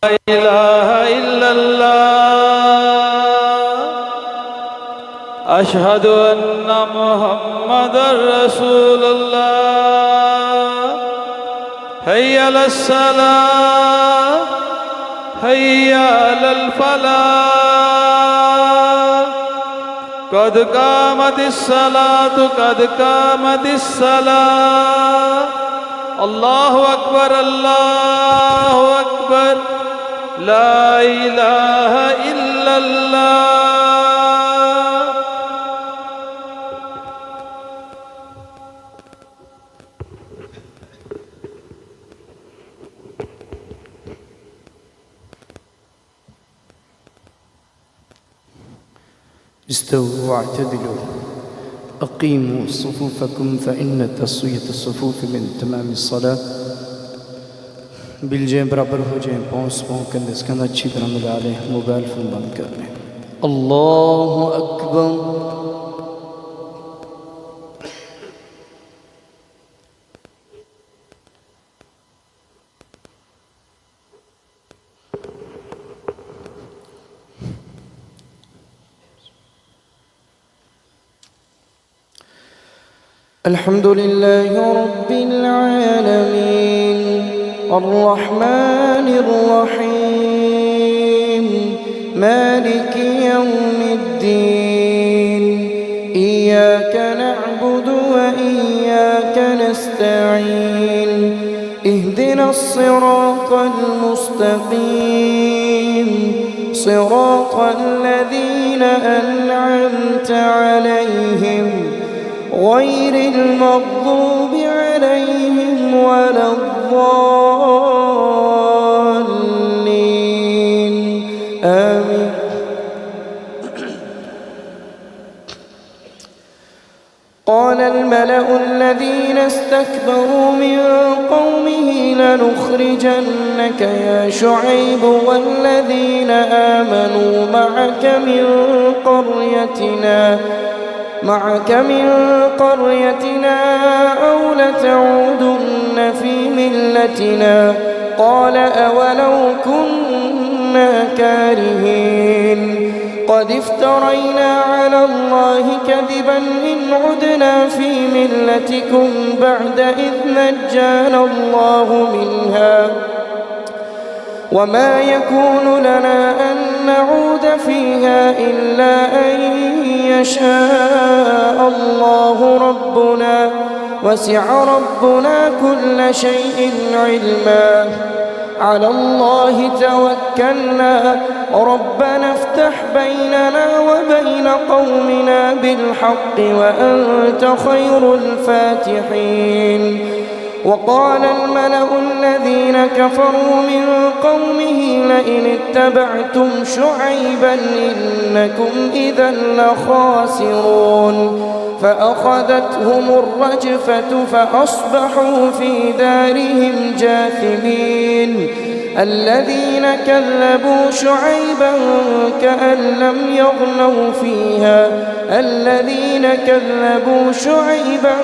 إله إلا الله أشهد أن محمدا رسول الله حي على الصلاة حي على الفلاح قد قامت الصلاة قد قامت الصلاة الله أكبر الله أكبر لا إله إلا الله استووا واعتدلوا أقيموا صفوفكم فإن تسوية الصفوف من تمام الصلاة बिलजें बराबर हो जाएं पौंस कंधे से कंधा अच्छी तरह मिला लें मोबाइल फ़ोन बंद कर लें अल्लाहु अकबर अल्हम्दुलिल्लाहि रब्बिल आलमीन الرحمن الرحيم مالك يوم الدين إياك نعبد وإياك نستعين اهدنا الصراط المستقيم صراط الذين أنعمت عليهم غير المغضوب عليهم ولا الضالين آمين قال الملأ الذين استكبروا من قومه لنخرجنك يا شعيب والذين آمنوا معك من قريتنا أو لتعودن في ملتنا قال أولو كنا كارهين قد افترينا على الله كذبا إن عدنا في ملتكم بعد إذ نجانا الله منها وما يكون لنا أن نعود فيها إلا أن يشاء الله ربنا وسع ربنا كل شيء علما على الله توكلنا ربنا افتح بيننا وبين قومنا بالحق وأنت خير الفاتحين وقال الملأ الذين كفروا من قومه لئن اتبعتم شعيبا إنكم إذا لخاسرون فأخذتهم الرجفة فأصبحوا في دارهم جاثمين الذين كذبوا شعيبا كأن لم يغنوا فيها الذين كذبوا شعيبا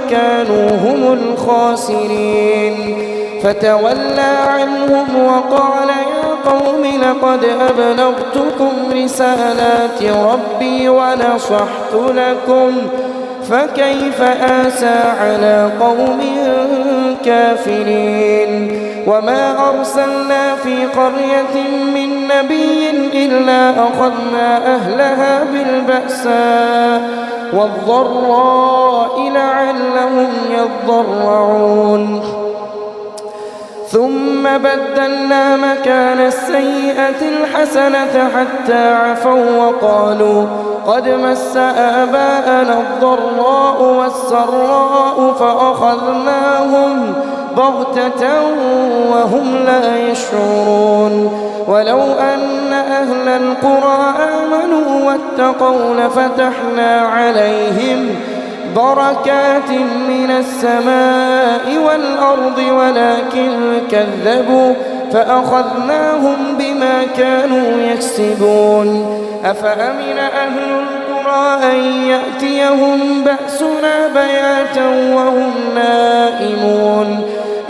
كانوا هم الخاسرين فتولى عنهم وقال يا قوم لقد أبلغتكم رسالات ربي ونصحت لكم فكيف آسى على قوم كافرين وما أرسلنا في قرية من نبي إلا أخذنا أهلها بالبأساء والضراء لعلهم يضرعون ثم بدلنا مكان السيئة الحسنة حتى عفوا وقالوا قد مس آباءنا الضراء والسراء فأخذناهم بغتة وهم لا يشعرون ولو أن أهل القرى آمنوا واتقوا لفتحنا عليهم بركات من السماء والأرض ولكن كذبوا فأخذناهم بما كانوا يكسبون أفأمن أهل القرى أن يأتيهم بأسنا بياتا وهم نائمون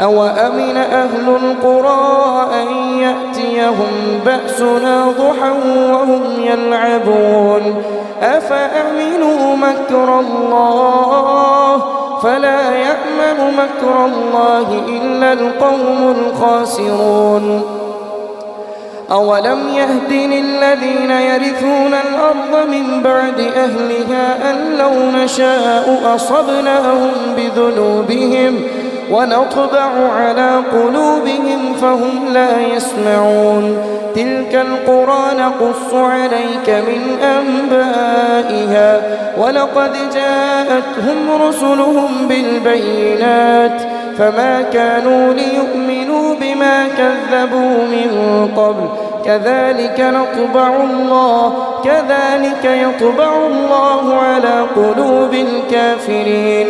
أوأمن أهل القرى أن يأتيهم يأتيهم بأسنا ضحى وهم يلعبون أفأمنوا مكر الله فلا يأمن مكر الله إلا القوم الخاسرون أولم يهد للذين يرثون الأرض من بعد أهلها أن لو نشاء أصبناهم بذنوبهم ونطبع على قلوبهم فهم لا يسمعون تلك القرى نقص عليك من أنبائها ولقد جاءتهم رسلهم بالبينات فما كانوا ليؤمنوا بما كذبوا من قبل كذلك يطبع الله على قلوب الكافرين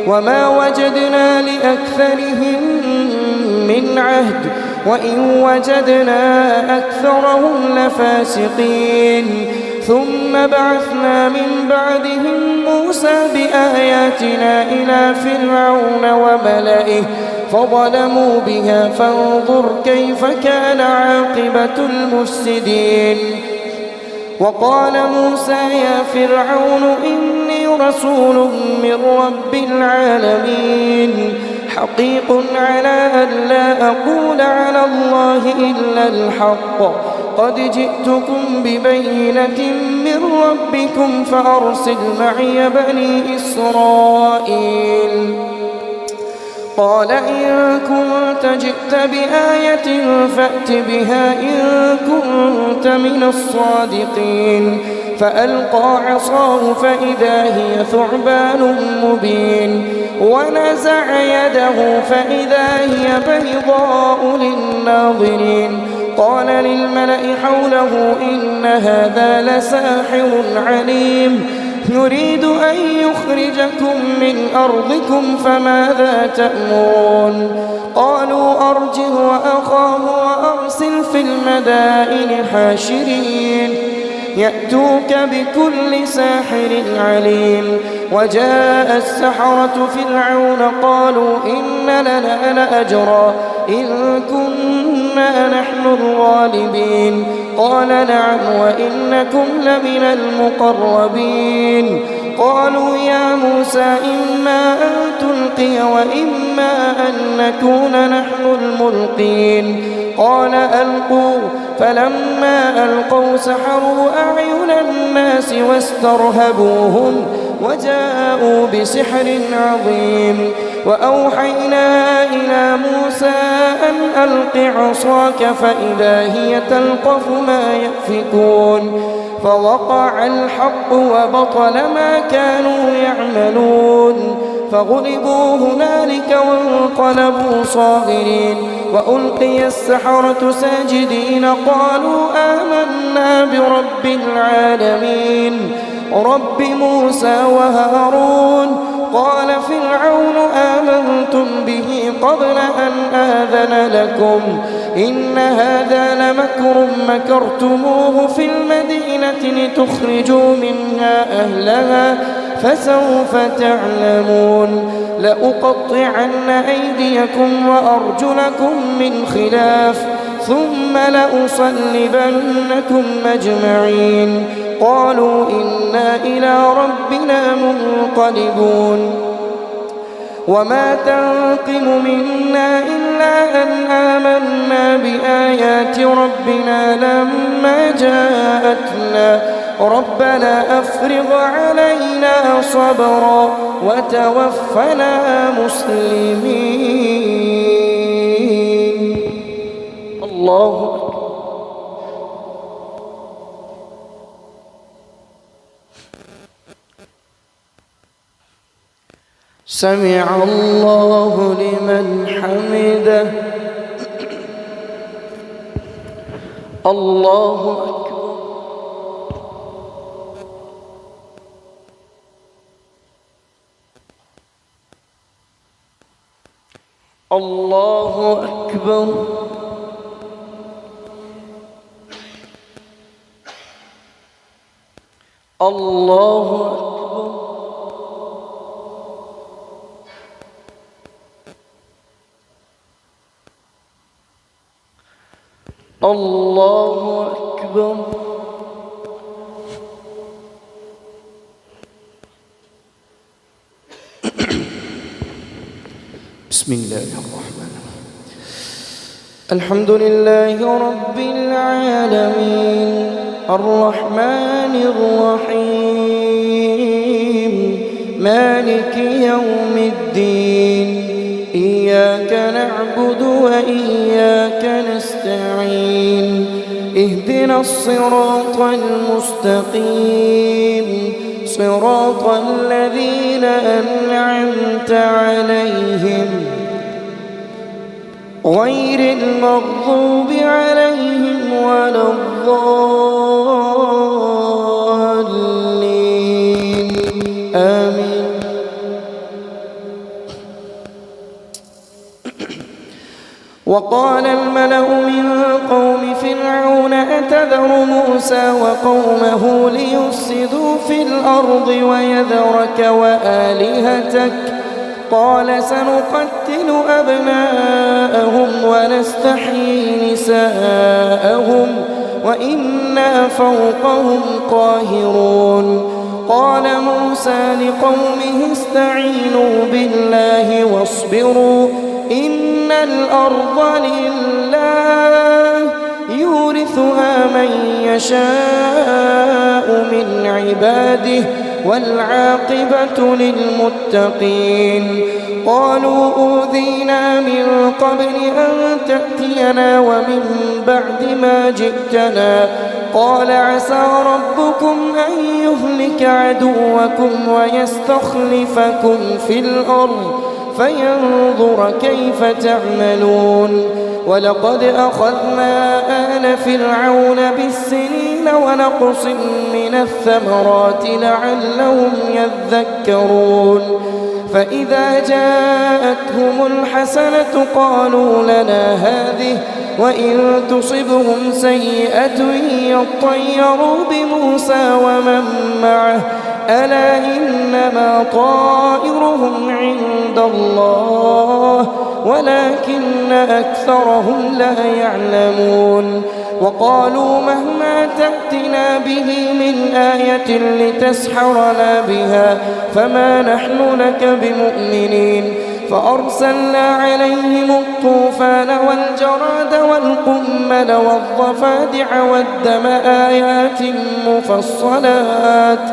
وما وجدنا لأكثرهم من عهد وإن وجدنا أكثرهم لفاسقين ثم بعثنا من بعدهم موسى بآياتنا إلى فرعون وملئه فظلموا بها فانظر كيف كان عاقبة المفسدين وقال موسى يا فرعون إني رسول من رب العالمين حقيق على أن لا أقول على الله إلا الحق قد جئتكم ببينة من ربكم فأرسل معي بني إسرائيل قال إن كنت جئت بآية فأت بها إن كنت من الصادقين فألقى عصاه فإذا هي ثعبان مبين ونزع يده فإذا هي بيضاء للناظرين قال للملأ حوله إن هذا لساحر عليم يريد أن يخرجكم من أرضكم فماذا تأمرون قالوا أرجه وأخاه وأرسل في المدائن حاشرين يأتوك بكل ساحر عليم وجاء السحرة فرعون قالوا إن لنا لأجرا إن كنا نحن الغالبين قال نعم وإنكم لمن المقربين قالوا يا موسى إما أن تلقي وإما أن نكون نحن الملقين قال ألقوا فلما ألقوا سحروا أعين الناس واسترهبوهم وجاءوا بسحر عظيم وأوحينا إلى موسى أن ألق عصاك فإذا هي تلقف ما يأفكون فوقع الحق وبطل ما كانوا يعملون فغلبوا هنالك وانقلبوا صاغرين وألقي السحرة ساجدين قالوا آمنا برب العالمين رب موسى وهارون قال فرعون آمنتم به قبل أن آذن لكم إن هذا لمكر مكرتموه في المدينة لتخرجوا منها أهلها فسوف تعلمون لأقطعن أيديكم وأرجلكم من خلاف ثم لأصلبنكم أجمعين قالوا إنا إلى ربنا منقلبون وما تنقم منا إلا أن آمنا بآيات ربنا لما جاءتنا ربنا أفرغ علينا صبرا وتوفنا مسلمين الله أكبر سمع الله لمن حمده الله أكبر الله أكبر الله أكبر الله أكبر. بسم الله الرحمن الرحيم. الحمد لله رب العالمين الرحمن الرحيم مالك يوم الدين إياك نعبد وإياك نستعين اهدنا الصراط المستقيم صراط الذين أنعمت عليهم غير المغضوب عليهم ولا الضالين آمين. وقال الملأ من قوم فرعون أتذر موسى وقومه ليفسدوا في الأرض ويذرك وآلهتك قال سنقتل أبناءهم ونستحيي نساءهم وإنا فوقهم قاهرون. قال موسى لقومه استعينوا بالله واصبروا إن الأرض لله يورثها من يشاء من عباده والعاقبة للمتقين. قالوا أوذينا من قبل أن تأتينا ومن بعد ما جئتنا قال عسى ربكم أن يهلك عدوكم ويستخلفكم في الأرض فينظر كيف تعملون. ولقد أخذنا آل فرعون بالسنين ونقص من الثمرات لعلهم يذكرون. فإذا جاءتهم الحسنة قالوا لنا هذه وإن تصبهم سيئة يطيروا بموسى ومن معه ألا إنما طائرهم عند الله ولكن أكثرهم لا يعلمون. وقالوا مهما تأتنا به من آية لتسحرنا بها فما نحن لك بمؤمنين. فأرسلنا عليهم الطوفان والجراد والقمل والضفادع والدم آيات مفصلات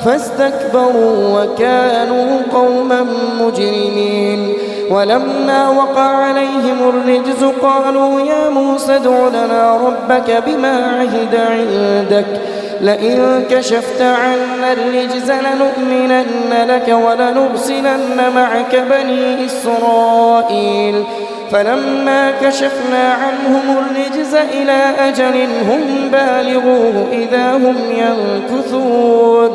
فاستكبروا وكانوا قوما مجرمين. ولما وقع عليهم الرجز قالوا يا موسى ادع لنا ربك بما عهد عندك لئن كشفت عنا الرجز لنؤمنن لك ولنرسلن معك بني إسرائيل. فلما كشفنا عنهم الرجز إلى أجل هم بالغوه إذا هم ينكثون.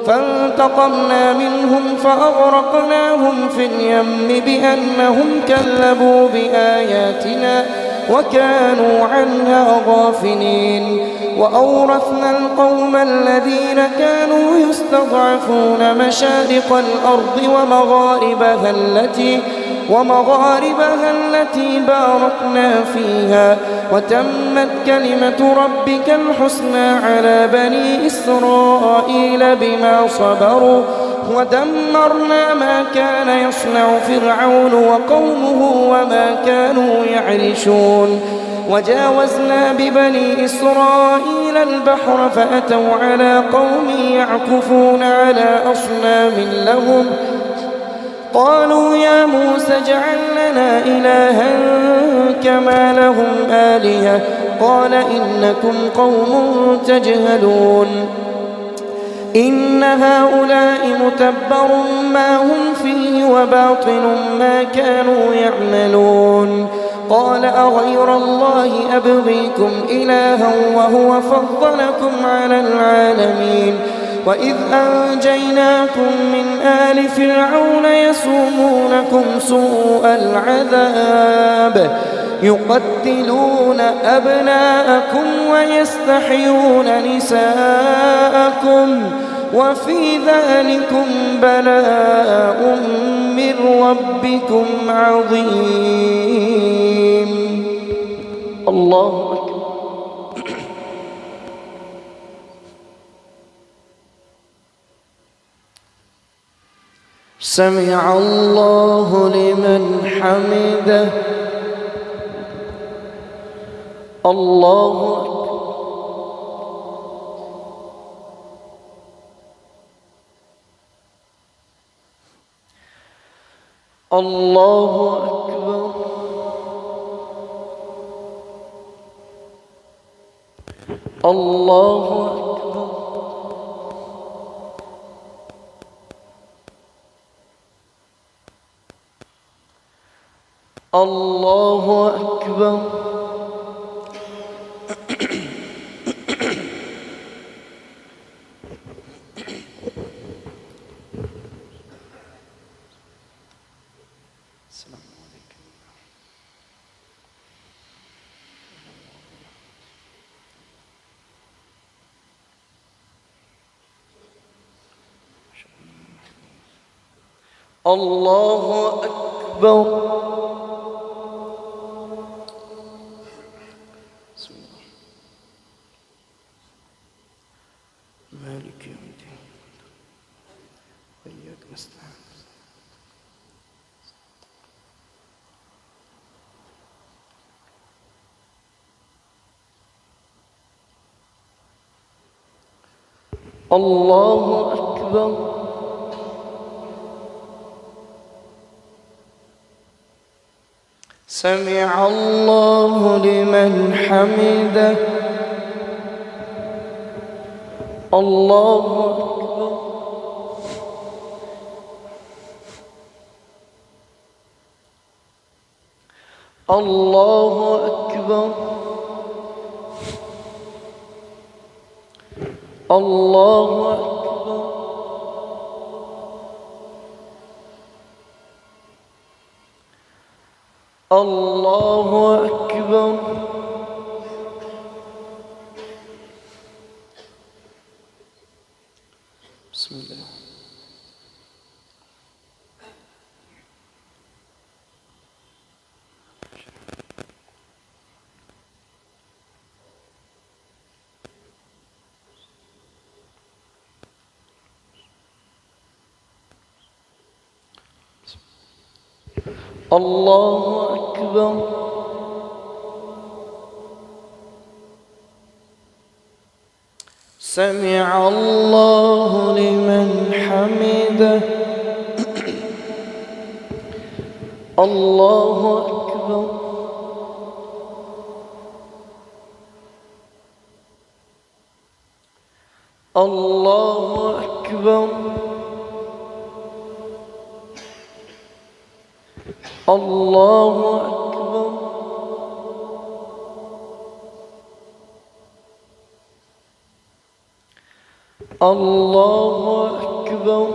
فانتقمنا منهم فأغرقناهم في اليم بأنهم كذبوا بآياتنا وكانوا عنها غافلين. وأورثنا القوم الذين كانوا يستضعفون مشارق الأرض ومغاربها التي باركنا فيها وتمت كلمة ربك الحسنى على بني إسرائيل بما صبروا ودمرنا ما كان يصنع فرعون وقومه وما كانوا يعرشون. وجاوزنا ببني إسرائيل البحر فأتوا على قوم يعكفون على أصنام لهم قالوا يا موسى اجعل لنا إلها كما لهم آلهة قال إنكم قوم تجهلون. إن هؤلاء متبر ما هم فيه وباطل ما كانوا يعملون. قال أغير الله أبغيكم إلها وهو فضلكم على العالمين. وإذ أنجيناكم من آل فرعون يسومونكم سوء العذاب يقتلون أبناءكم ويستحيون نساءكم وفي ذلكم بلاء من ربكم عظيم. الله أكبر. سمع الله لمن حمده. الله أكبر. الله أكبر. الله أكبر. الله أكبر. السلام عليكم. الله أكبر. بسم الله. مالك يوم الدين وإياك نستعين. الله أكبر. سمع الله لمن حمده. الله أكبر. الله أكبر. الله أكبر. الله أكبر. بسم الله. الله أكبر. سمع الله لمن حمده. الله أكبر. الله أكبر. الله أكبر. الله أكبر.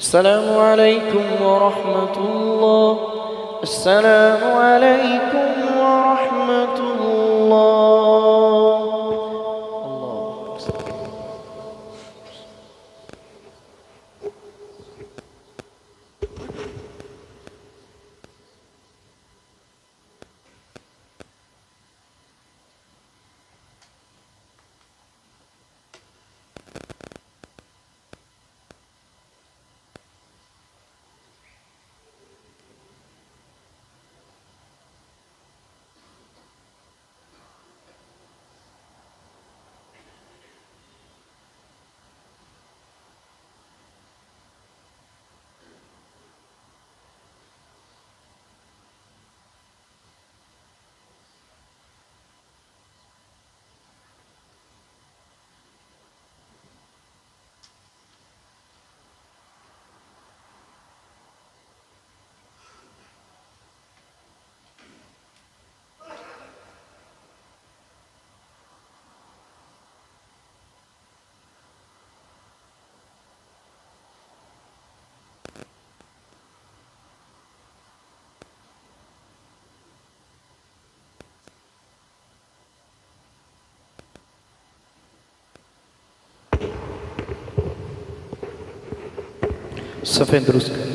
السلام عليكم ورحمة الله. السلام عليكم ورحمة الله. الله. सफ़ेद दुरुस्त करें।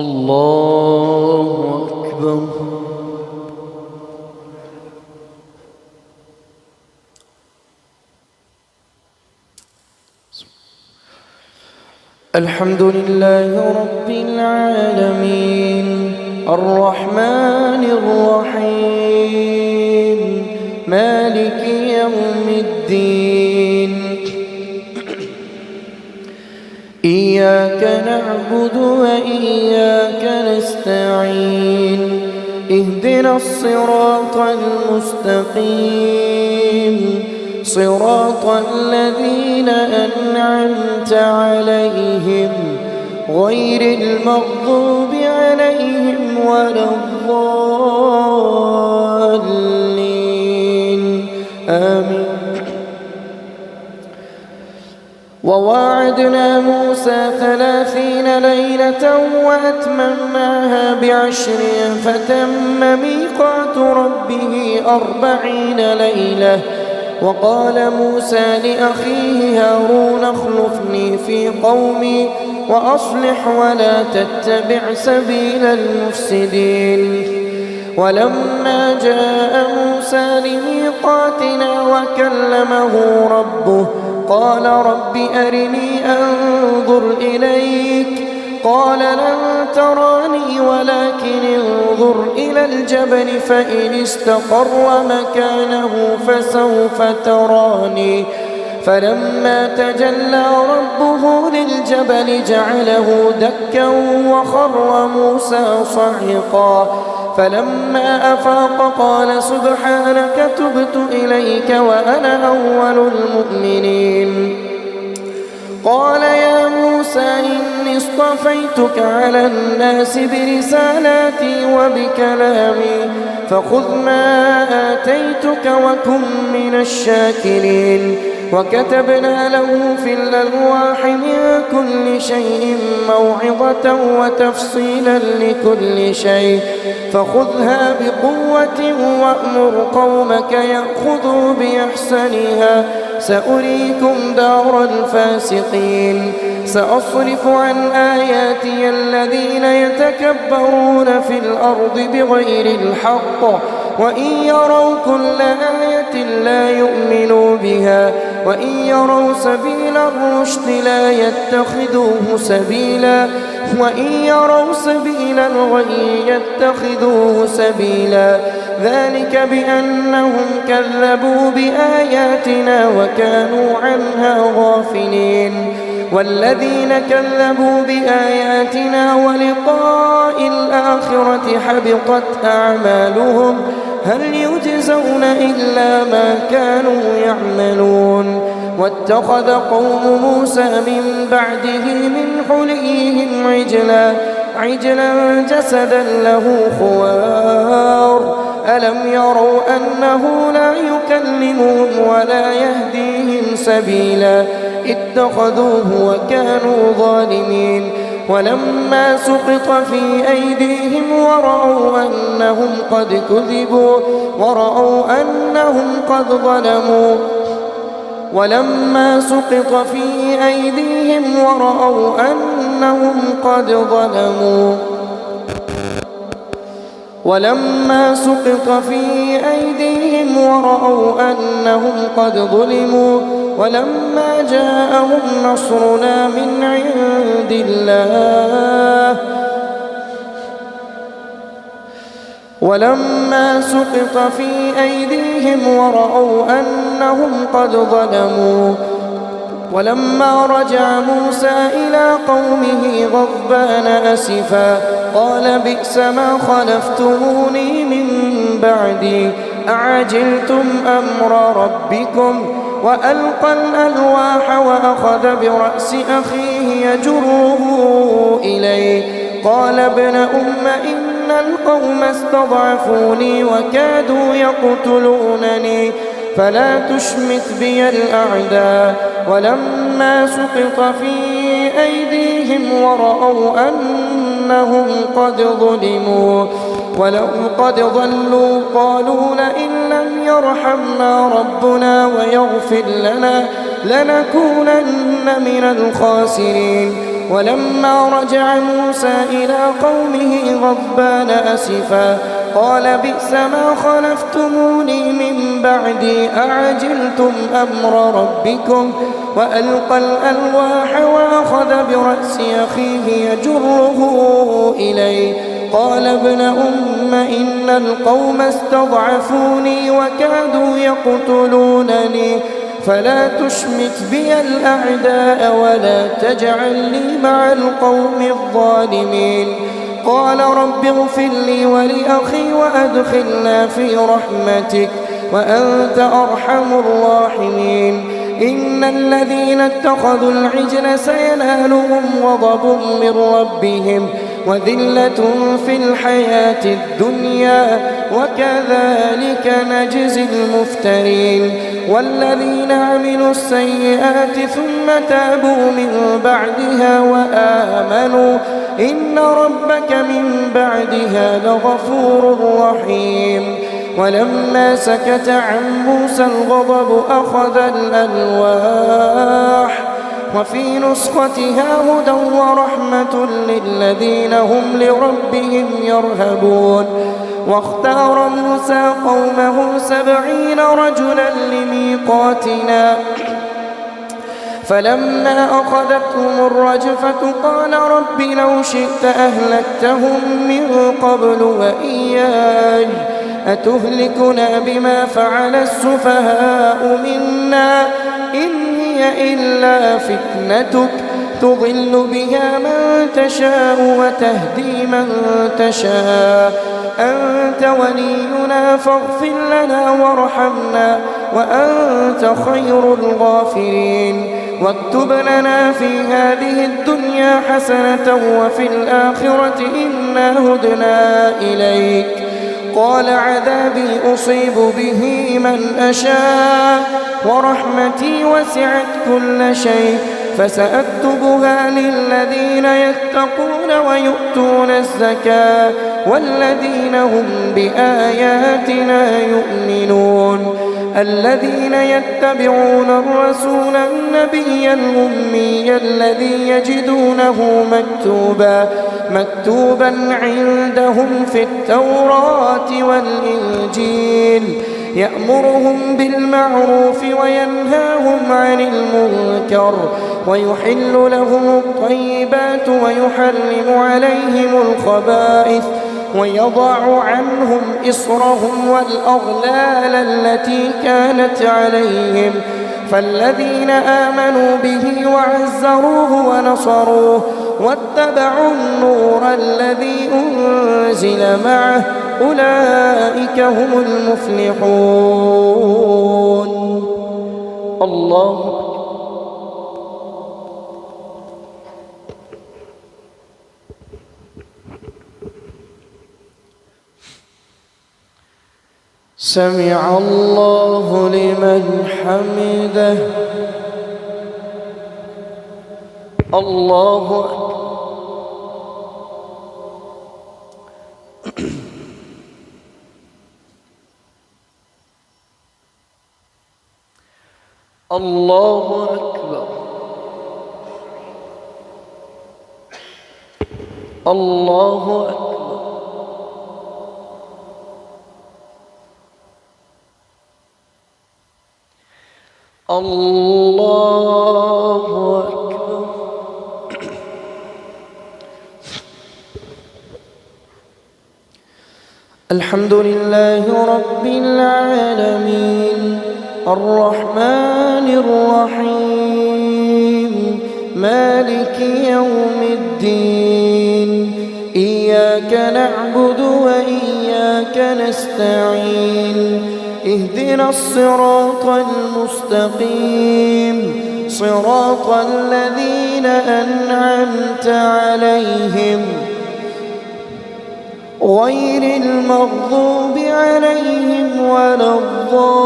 अल्लाहु अकबर। अल्हम्दुलिल्लाहि रब्बिल आलमीन अर्रहमानिर रहीम मालिकी यौमिद्दीन इय्याक नअबुदु व इय्याक नस्तईन इहदिनस सिरातल मुस्तकीम सिरातल लज़ीना अनअमता अलैहिम गैरिल मग़्दूबि अलैहिम वलद्दाल्लीन आमीन। وواعدنا موسى 30 ليلة وأتممناها ب10 فتم ميقات ربه 40 ليلة. وقال موسى لأخيه هارون اخلفني في قومي وأصلح ولا تتبع سبيل المفسدين. ولما جاء موسى لميقاتنا وكلمه ربه قال رب أرني أنظر إليك قال لن تراني ولكن انظر إلى الجبل فإن استقر مكانه فسوف تراني. فلما تجلى ربه للجبل جعله دكا وخر موسى صعقا. فلما أفاق قال سبحانك تبت إليك وأنا أول المؤمنين. قال يا موسى إني اصطفيتك على الناس برسالاتي وبكلامي فخذ ما آتيتك وكن من الشاكرين. وكتبنا له في الألواح من كل شيء موعظة وتفصيلا لكل شيء فخذها بقوة وأمر قومك يأخذوا بأحسنها سأريكم دار الفاسقين. سأصرف عن آياتي الذين يتكبرون في الأرض بغير الحق وإن يروا كل آية لا يؤمنوا بها وإن يروا سبيل الرشد لا يتخذوه سبيلا وإن يروا سبيل الغي يتخذوه سبيلا. ذلك بأنهم كذبوا بآياتنا وكانوا عنها غافلين. والذين كذبوا بآياتنا ولقاء الآخرة حبطت أعمالهم هل يجزون إلا ما كانوا يعملون. واتخذ قوم موسى من بعده من حليهم عجلا جسدا له خوار ألم يروا أنه لا يكلمهم ولا يهديهم سبيلا اتخذوه وكانوا ظالمين. ولما سقط في أيديهم ورأوا أنهم قد كذبوا ولما سقط في أيديهم ورأوا أنهم قد ظلموا ولما جاءهم نصرنا من عند الله ولما سقط في أيديهم ورأوا أنهم قد ظلموا ولما رجع موسى إلى قومه غضبان أسفا قال بئس ما خلفتموني من بعدي أعجلتم أمر ربكم وألقى الألواح وأخذ برأس أخيه يجره إليه قال ابن أم إن القوم استضعفوني وكادوا يقتلونني فلا تشمت بي الأعداء ولما سقط في أيديهم ورأوا أنهم قد ظلموا ولو قد ضلوا قالوا لئن لم يرحمنا ربنا ويغفر لنا لنكونن من الخاسرين. ولما رجع موسى إلى قومه غضبان أسفا قال بئس ما خلفتموني من بعدي أعجلتم أمر ربكم وألقى الألواح وأخذ برأس أخيه يجره إليه قال ابن أم إن القوم استضعفوني وكادوا يقتلونني فلا تشمت بي الأعداء ولا تجعلني مع القوم الظالمين. قال رب اغفر لي ولأخي وأدخلنا في رحمتك وأنت أرحم الراحمين. إن الذين اتخذوا العجل سينالهم غضب من ربهم وذلة في الحياة الدنيا وكذلك نجزي المفترين. والذين عملوا السيئات ثم تابوا من بعدها وآمنوا إن ربك من بعدها لغفور رحيم. ولما سكت عن موسى الغضب أخذ الألواح وفي نسختها هدى ورحمة للذين هم لربهم يرهبون. واختار موسى قومه 70 رجلا لميقاتنا فلما أخذتهم الرجفة قال رب لو شئت أهلكتهم من قبل وإياي أتهلكنا بما فعل السفهاء منا إن هي إلا فتنتك تضل بها من تشاء وتهدي من تشاء أنت ولينا فاغفر لنا وارحمنا وأنت خير الغافرين. واكتب لنا في هذه الدنيا حسنة وفي الآخرة إنا هدنا إليك. قال عذابي أصيب به من أشاء ورحمتي وسعت كل شيء فسأكتبها للذين يتقون ويؤتون الزكاة والذين هم بآياتنا يؤمنون. الذين يتبعون الرسول النبي الأمي الذي يجدونه مكتوبا عندهم في التوراة والإنجيل يأمرهم بالمعروف وينهاهم عن المنكر ويحل لهم الطيبات ويحرم عليهم الخبائث ويضع عنهم إصرهم والأغلال التي كانت عليهم. فالذين آمنوا به وعزروه ونصروه واتبعوا النور الذي أنزل معه أولئك هم المفلحون. الله سمع الله لمن حمده. الله الله أكبر. الله أكبر. الله أكبر. الحمد لله رب العالمين الرحمن الرحيم مالك يوم الدين إياك نعبد وإياك نستعين اهدنا الصراط المستقيم صراط الذين أنعمت عليهم غير المغضوب عليهم ولا الضالين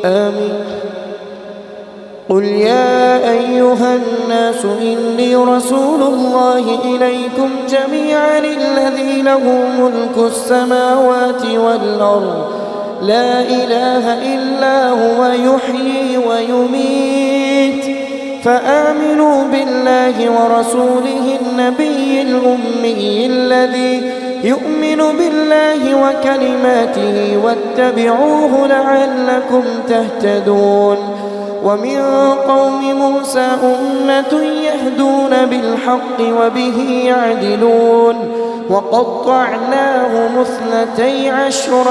آمين. قل يا أيها الناس الناس إني رسول الله إليكم جميعا الذي له ملك السماوات والأرض لا إله إلا هو يحيي ويميت فآمنوا بالله ورسوله النبي الأمي الذي يؤمن بالله وكلماته واتبعوه لعلكم تهتدون. ومن قوم موسى أمة يهدون بالحق وبه يعدلون وقطعناهم 12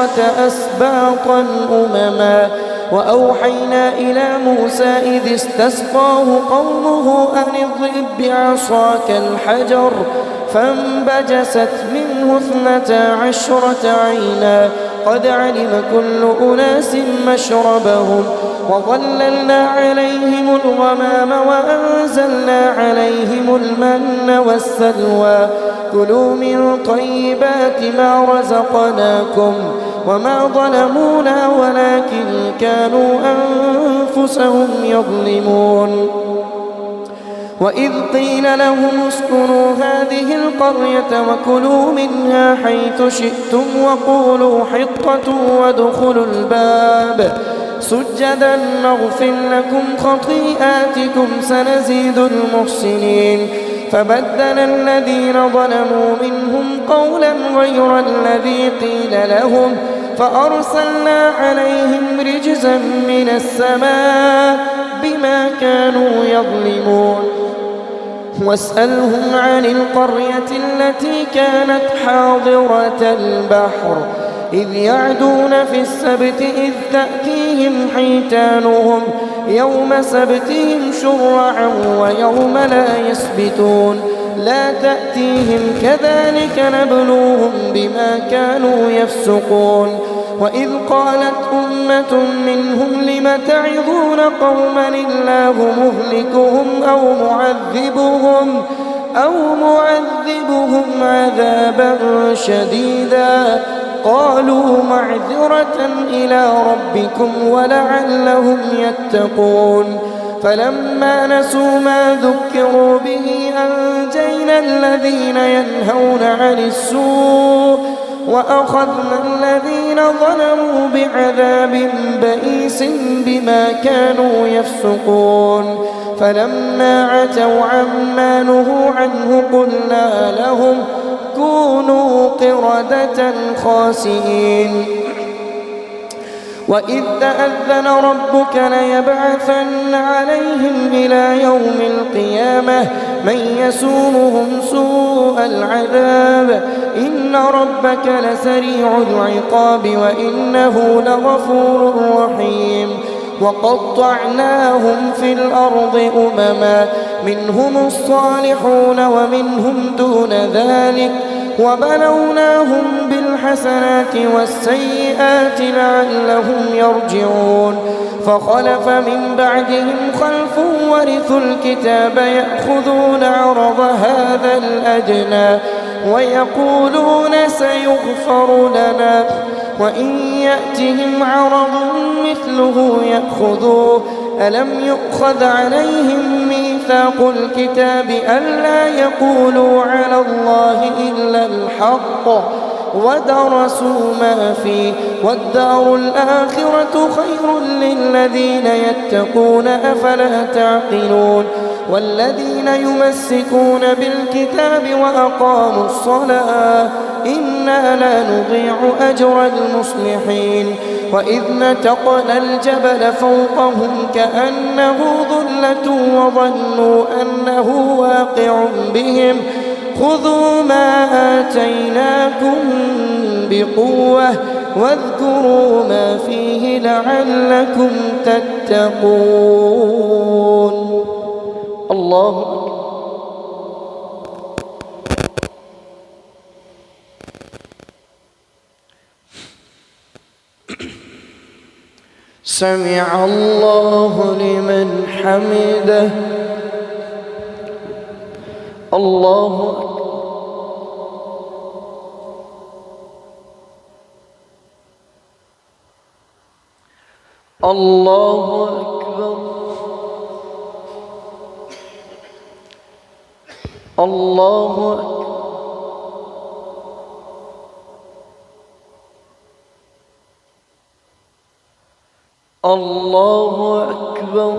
أسباطا أمما وأوحينا إلى موسى إذ استسقاه قومه أن اضرب بعصاك الحجر فانبجست منه 12 عينا قد علم كل أناس مشربهم وظللنا عليهم الغمام وأنزلنا عليهم المن والسلوى كلوا من طيبات ما رزقناكم وما ظلمونا ولكن كانوا أنفسهم يظلمون. وإذ قيل لهم اسكنوا هذه القرية وكلوا منها حيث شئتم وقولوا حطة وادخلوا الباب سجدا نغفر لكم خطيئاتكم سنزيد المحسنين. فبدل الذين ظلموا منهم قولا غير الذي قيل لهم فأرسلنا عليهم رجزا من السماء بما كانوا يظلمون. واسألهم عن القرية التي كانت حاضرة البحر إذ يعدون في السبت إذ تأتيهم حيتانهم يوم سبتهم شرعا ويوم لا يسبتون لا تأتيهم كذلك نبلوهم بما كانوا يفسقون. وإذ قالت أمة منهم لم تعظون قوما الله مهلكهم أو معذبهم عذابا شديدا قالوا معذرة إلى ربكم ولعلهم يتقون. فلما نسوا ما ذكروا به أنجينا الذين ينهون عن السوء وأخذنا الذين ظلموا بعذاب بئيس بما كانوا يفسقون. فلما عتوا عما نهوا عنه قلنا لهم كونوا قردة خاسئين. وإذ تأذن ربك ليبعثن عليهم إلى يوم القيامة من يسومهم سوء العذاب إن ربك لسريع العقاب وإنه لغفور رحيم. وقطعناهم في الأرض أمما منهم الصالحون ومنهم دون ذلك وبلوناهم بالحسنات والسيئات لعلهم يرجعون. فخلف من بعدهم خلف ورثوا الكتاب يأخذون عرض هذا الأدنى ويقولون سيغفر لنا وإن يأتهم عرض مثله يأخذوه ألم يؤخذ عليهم ميثاق الكتاب ألا يقولوا على الله إلا الحق ودرسوا ما فيه والدار الآخرة خير للذين يتقون أفلا تعقلون. والذين يمسكون بالكتاب وأقاموا الصلاة إنا لا نضيع أجر المصلحين. وإذ نتقنا الجبل فوقهم كأنه ظلة وظنوا أنه واقع بهم خذوا ما آتيناكم بقوة واذكروا ما فيه لعلكم تتقون. الله أكبر. سمع الله لمن حمده. الله أكبر. الله أكبر. الله أكبر الله أكبر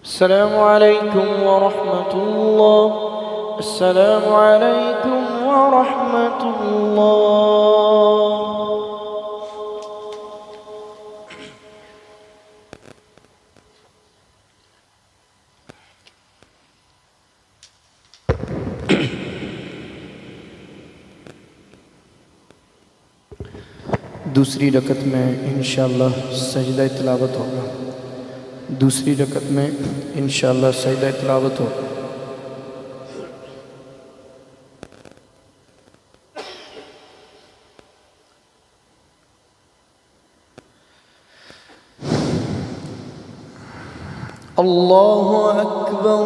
السلام عليكم ورحمة الله. السلام عليكم ورحمة الله. दूसरी रकत में इंशाअल्लाह सजदा तिलावत होगा। दूसरी रकत में इंशाअल्लाह सजदा तिलावत होगा। الله أكبر.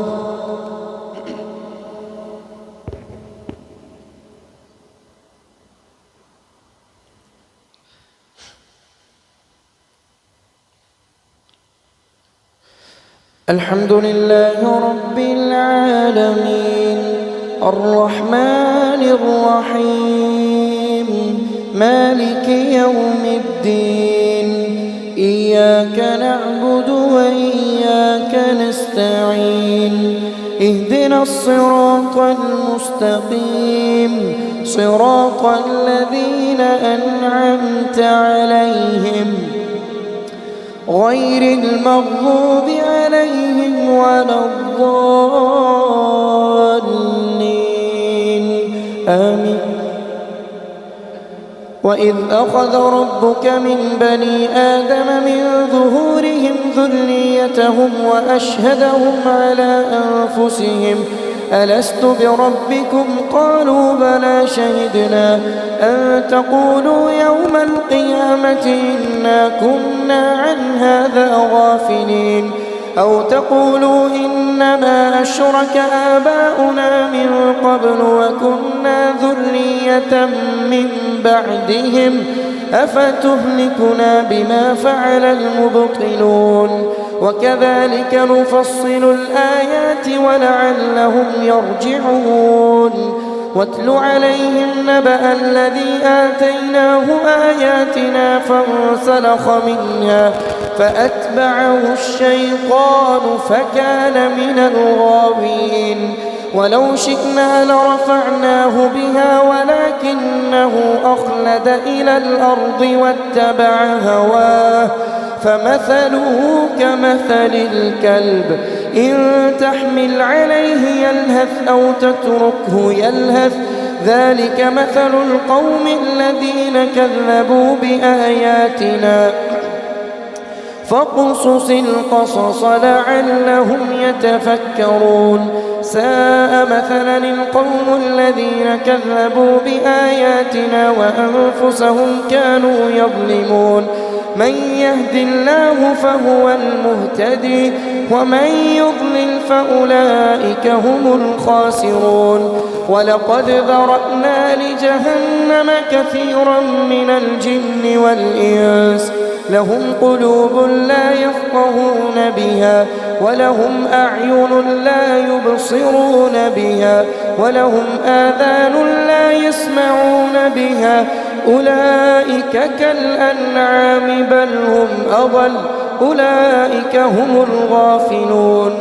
الحمد لله رب العالمين الرحمن الرحيم مالك يوم الدين إياك نعبد وإياك نستعين اهدنا الصراط المستقيم صراط الذين أنعمت عليهم غير المغضوب عليهم ولا الضالين آمين. وإذ أخذ ربك من بني آدم من ظهورهم ذريتهم وأشهدهم على أنفسهم ألست بربكم قالوا بلى شهدنا أن تقولوا يوم القيامة إنا كنا عن هذا غافلين أو تقولوا إنما أشرك آباؤنا من قبل وكنا ذرية من بعدهم أفتهلكنا بما فعل المبطلون وكذلك نفصل الآيات ولعلهم يرجعون. واتل عليهم نبأ الذي آتيناه آياتنا فانسلخ منها فأتبعه الشيطان فكان من الغاوين. ولو شئنا لرفعناه بها ولكنه أخلد إلى الأرض واتبع هواه فمثله كمثل الكلب إن تحمل عليه يلهث أو تتركه يلهث ذلك مثل القوم الذين كذبوا بآياتنا فاقصص القصص لعلهم يتفكرون. ساء مثلا القوم الذين كذبوا بآياتنا وأنفسهم كانوا يظلمون. من يهد الله فهو المهتدي ومن يضلل فأولئك هم الخاسرون ولقد ذرأنا لجهنم كثيرا من الجن والإنس لهم قلوب لا يفقهون بها ولهم أعين لا يبصرون بها ولهم آذان لا يسمعون بها أولئك كالأنعام بل هم أضل أولئك هم الغافلون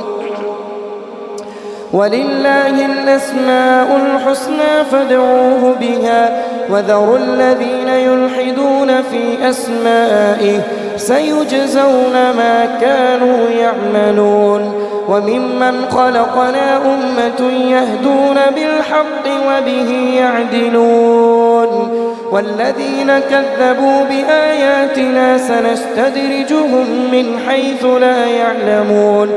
ولله الأسماء الحسنى فادعوه بها وذروا الذين يلحدون في أسمائه سيجزون ما كانوا يعملون وممن خلقنا أمة يهدون بالحق وبه يعدلون والذين كذبوا بآياتنا سنستدرجهم من حيث لا يعلمون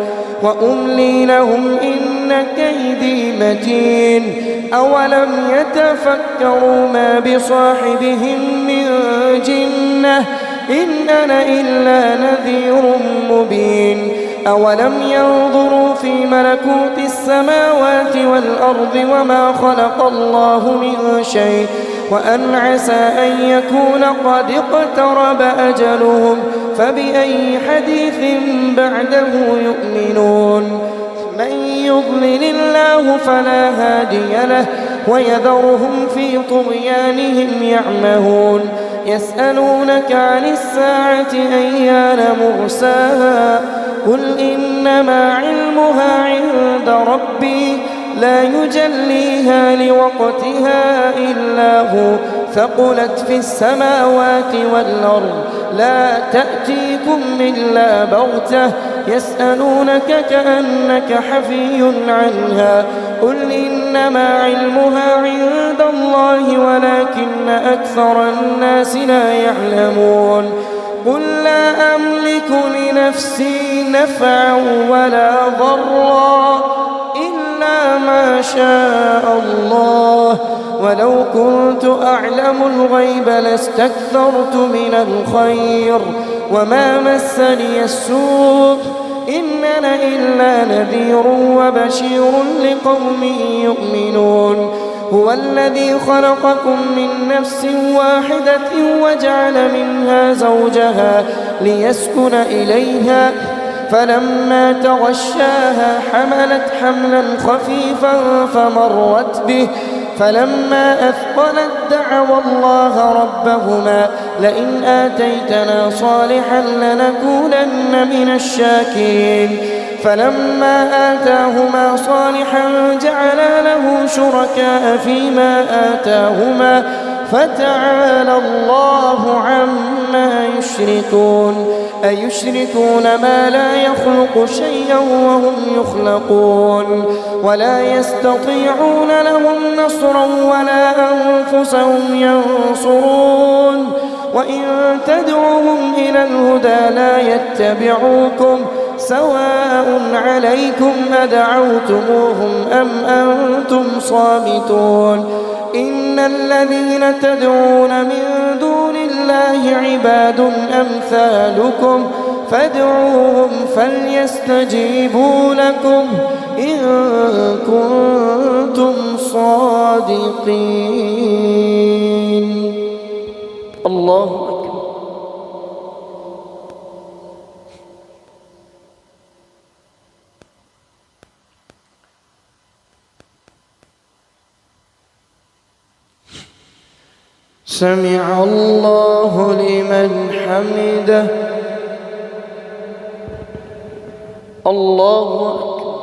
وأملي لهم إن كيدي متين أولم يتفكروا ما بصاحبهم من جنة إن أنا إلا نذير مبين أولم ينظروا في ملكوت السماوات والأرض وما خلق الله من شيء وأن عسى أن يكون قد اقترب أجلهم فبأي حديث بعده يؤمنون من يضلل الله فلا هادي له ويذرهم في طغيانهم يعمهون يسألونك عن الساعة أيان مرساها قل إنما علمها عند ربي لا يجليها لوقتها إلا هو ثقلت في السماوات والأرض لا تأتيكم إلا بغتة يسألونك كأنك حفي عنها قل إنما علمها عند الله ولكن أكثر الناس لا يعلمون قل لا أملك لنفسي نفعا ولا ضرا إلا ما شاء الله ولو كنت أعلم الغيب لاستكثرت من الخير وما مسني السوء إن أنا إلا نذير وبشير لقوم يؤمنون هو الذي خلقكم من نفس واحدة وجعل منها زوجها ليسكن إليها فلما تغشاها حملت حملا خفيفا فمرت به فلما أثقلت دعوا الله ربهما لئن آتيتنا صالحا لنكونن من الشاكرين فلما آتاهما صالحا جعلا له شركاء فيما آتاهما فتعالى الله عما يشركون أيشركون ما لا يخلق شيئا وهم يخلقون ولا يستطيعون لهم نصرا ولا أنفسهم ينصرون وإن تدعوهم إلى الهدى لا يتبعوكم سواء عليكم أدعوتموهم أم أنتم صامتون إن الذين تدعون من دون الله عباد أمثالكم فادعوهم فليستجيبوا لكم إن كنتم صادقين الله أكبر سمع الله لمن حمده الله أكبر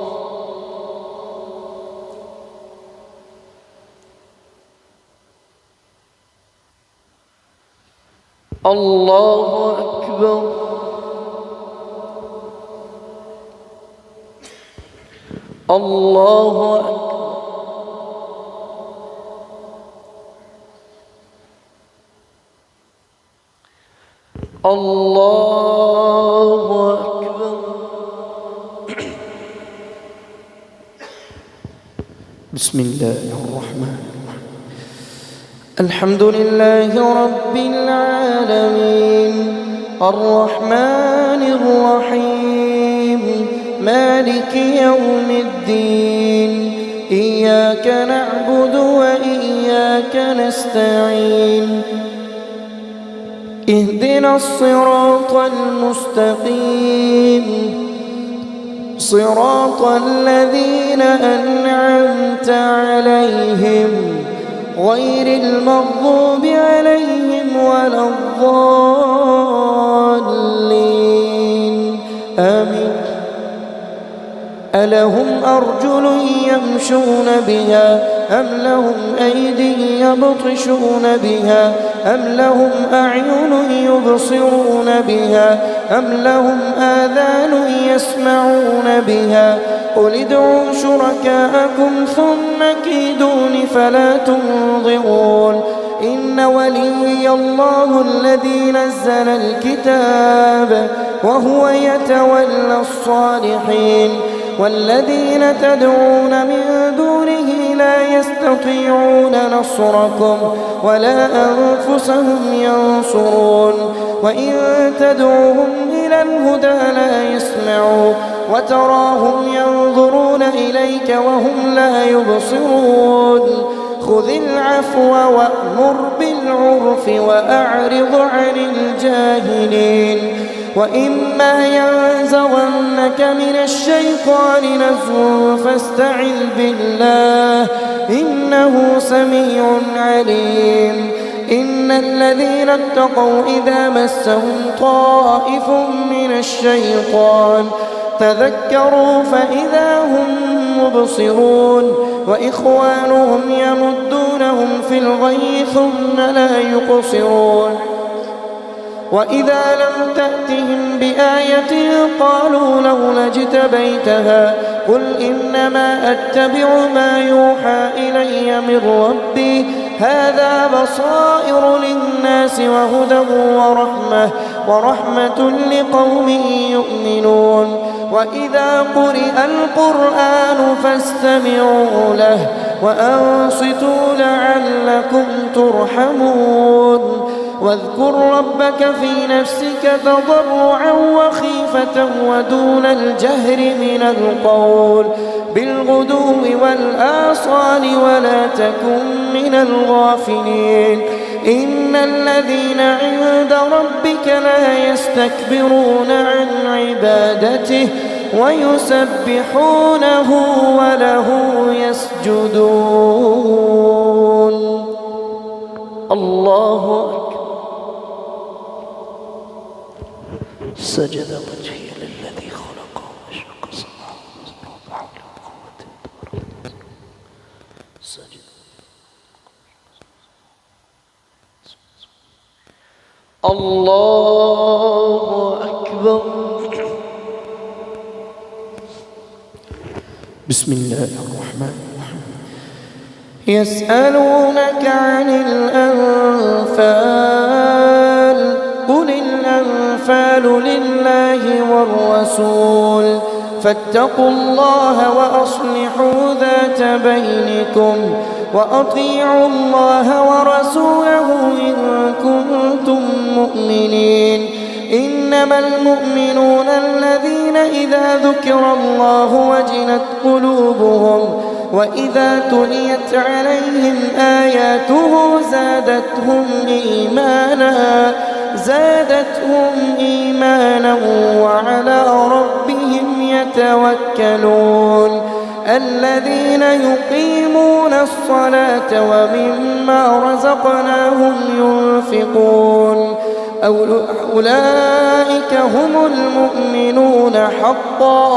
الله أكبر الله أكبر الله أكبر بسم الله الرحمن الرحيم الحمد لله رب العالمين الرحمن الرحيم مالك يوم الدين إياك نعبد وإياك نستعين اهدنا الصراط المستقيم صراط الذين أنعمت عليهم غير المغضوب عليهم ولا الضالين آمين. ألهم أرجل يمشون بها أم لهم أيدي يبطشون بها أم لهم أعين يبصرون بها أم لهم آذان يسمعون بها قل ادعوا شركاءكم ثم كيدون فلا تنظرون إن وليي الله الذي نزل الكتاب وهو يتولى الصالحين والذين تدعون من دونه لا يستطيعون نصركم ولا أنفسهم ينصرون وإن تدعوهم إلى الهدى لا يسمعوا وتراهم ينظرون إليك وهم لا يبصرون خذ العفو وأمر بالعرف وأعرض عن الجاهلين وإما ينزغنك من الشيطان نزغ فاستعذ بالله إنه سميع عليم. إن الذين اتقوا إذا مسهم طائف من الشيطان تذكروا فإذا هم مبصرون وإخوانهم يمدونهم في الغي ثم لا يقصرون وإذا لم تأتهم بآية قالوا لولا اجتبيتها قل إنما أتبع ما يوحى إلي من ربي هذا بصائر للناس وهدى ورحمة لقوم يؤمنون وإذا قرئ القرآن فاستمعوا له وأنصتوا لعلكم ترحمون واذكر ربك في نفسك تضرعا وخيفة ودون الجهر من القول بالغدو والآصال ولا تكن من الغافلين إن الذين عند ربك لا يستكبرون عن عبادته ويسبحونه وله يسجدون. الله أكبر. سجد وجهي للذي خلقه وشق سمعه وبصره وحول قوة سجد. الله أكبر. بسم الله الرحمن الرحيم. يسألونك عن الأنفال قل الأنفال لله والرسول فاتقوا الله وأصلحوا ذات بينكم وأطيعوا الله ورسوله إن كنتم مؤمنين إنما المؤمنون الذين إذا ذكر الله وجلت قلوبهم وإذا تليت عليهم آياته زادتهم إيمانا وعلى ربهم يتوكلون الذين يقيمون الصلاة ومما رزقناهم ينفقون أولئك هم المؤمنون حقا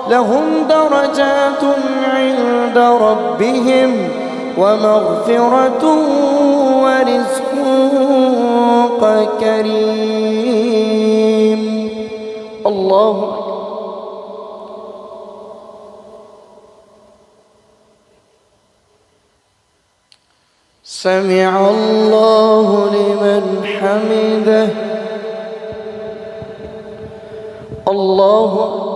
لهم درجات عند ربهم ومغفرة ورزق كريم. الله أكبر. سمع الله لمن حمده. الله أكبر.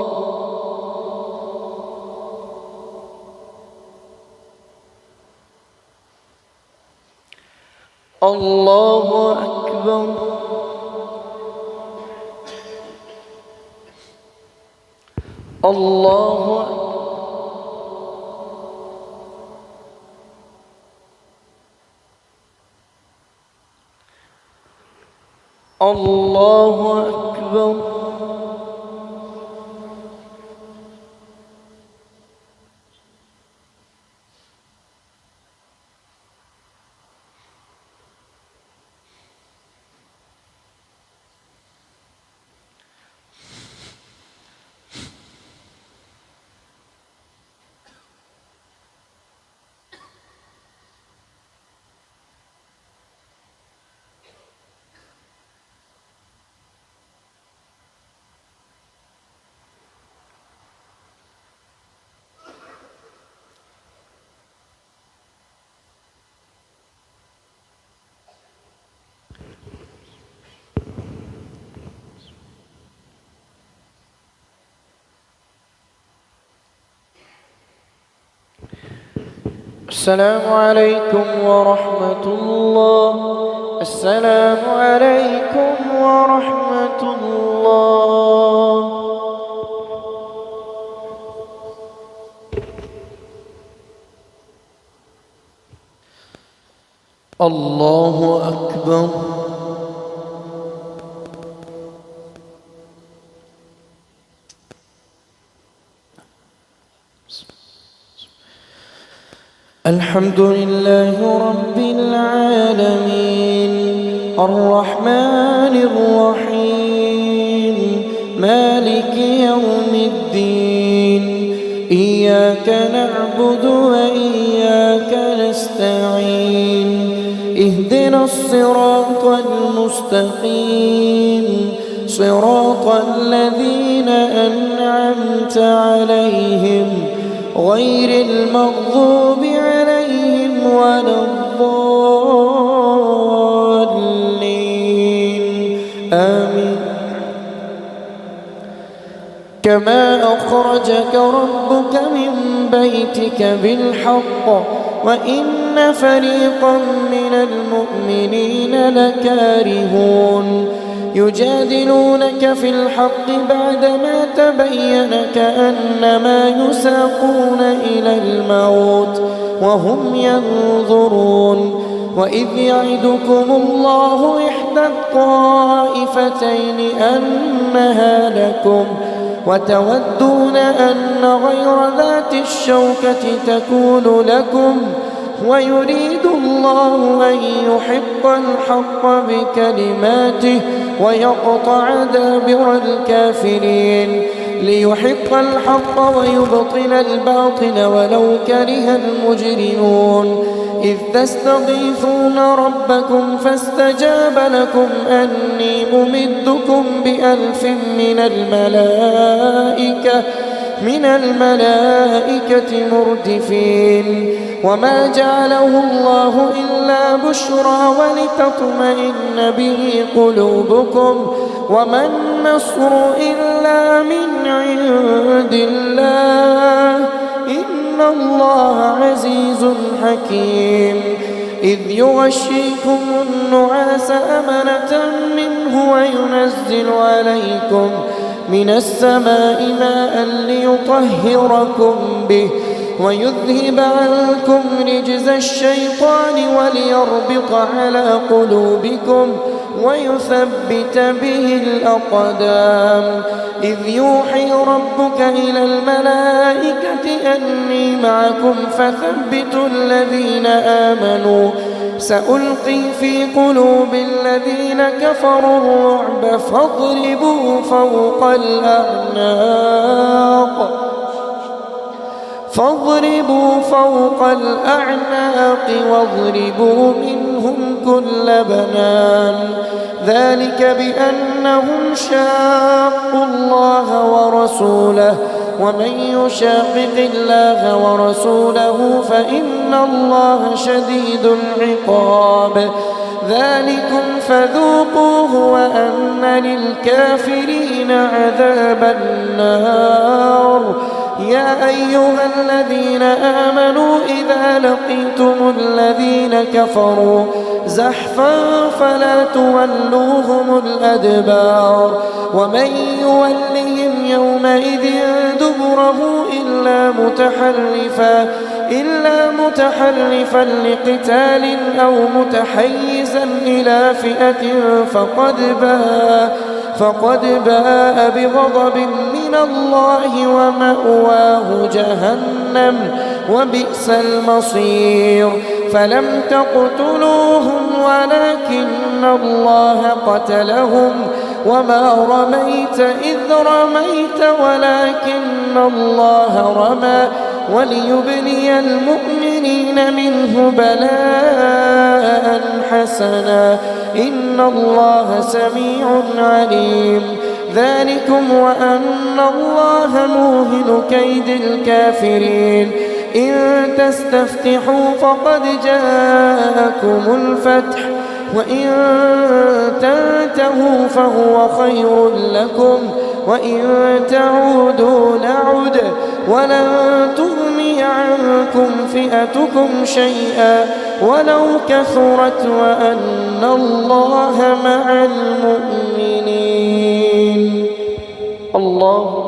الله أكبر. الله أكبر. الله أكبر. السلام عليكم ورحمة الله. السلام عليكم ورحمة الله. الله أكبر. الحمد لله رب العالمين الرحمن الرحيم مالك يوم الدين إياك نعبد وإياك نستعين اهدنا الصراط المستقيم صراط الذين أنعمت عليهم غير المغضوب عليهم ولا الضالين آمين. كما أخرجك ربك من بيتك بالحق وإن فريقا من المؤمنين لكارهون يجادلونك في الحق بعدما تبين كأنما يساقون إلى الموت وهم ينظرون. وإذ يعدكم الله إحدى الطائفتين أنها لكم وتودون أن غير ذات الشوكة تكون لكم ويريد الله أن يحق الحق بكلماته ويقطع دابر الكافرين ليحق الحق ويبطل الباطل ولو كره المجرمون. إذ تستغيثون ربكم فاستجاب لكم أني ممدكم ب1000 من الملائكة مردفين. وما جعله الله إلا بشرى ولتطمئن به قلوبكم وما النصر إلا من عند الله إن الله عزيز حكيم. إذ يغشيكم النعاس أمنة منه وينزل عليكم من السماء ماء ليطهركم به ويذهب عنكم رجز الشيطان وليربط على قلوبكم ويثبت به الأقدام. إذ يوحي ربك إلى الملائكة أني معكم فثبتوا الذين آمنوا سألقي في قلوب الذين كفروا الرعب فاضربوا فوق الأعناق واضربوا منهم كل بنان. ذلك بأنهم شاقوا الله ورسوله ومن يشاقق الله ورسوله فإن الله شديد العقاب. ذلكم فذوقوه وأن للكافرين عذاب النار. يا أيها الذين آمنوا إذا إذا لقيتم الذين كفروا زحفا فلا تولوهم الأدبار ومن يولهم يومئذ دبره إلا متحرفا لقتال أو متحيزا إلى فئة فقد باء بغضب من الله ومأواه جهنم وبئس المصير فلم تقتلوهم ولكن الله قتلهم وما رميت إذ رميت ولكن الله رمى وليبلي المؤمنين منه بلاء حسنا إن الله سميع عليم ذلكم وأن الله موهن كيد الكافرين إن تستفتحوا فقد جاءكم الفتح وإن تنتهوا فهو خير لكم وإن تعودوا نعد ولن تغني عنكم فئتكم شيئا ولو كثرت وأن الله مع المؤمنين. الله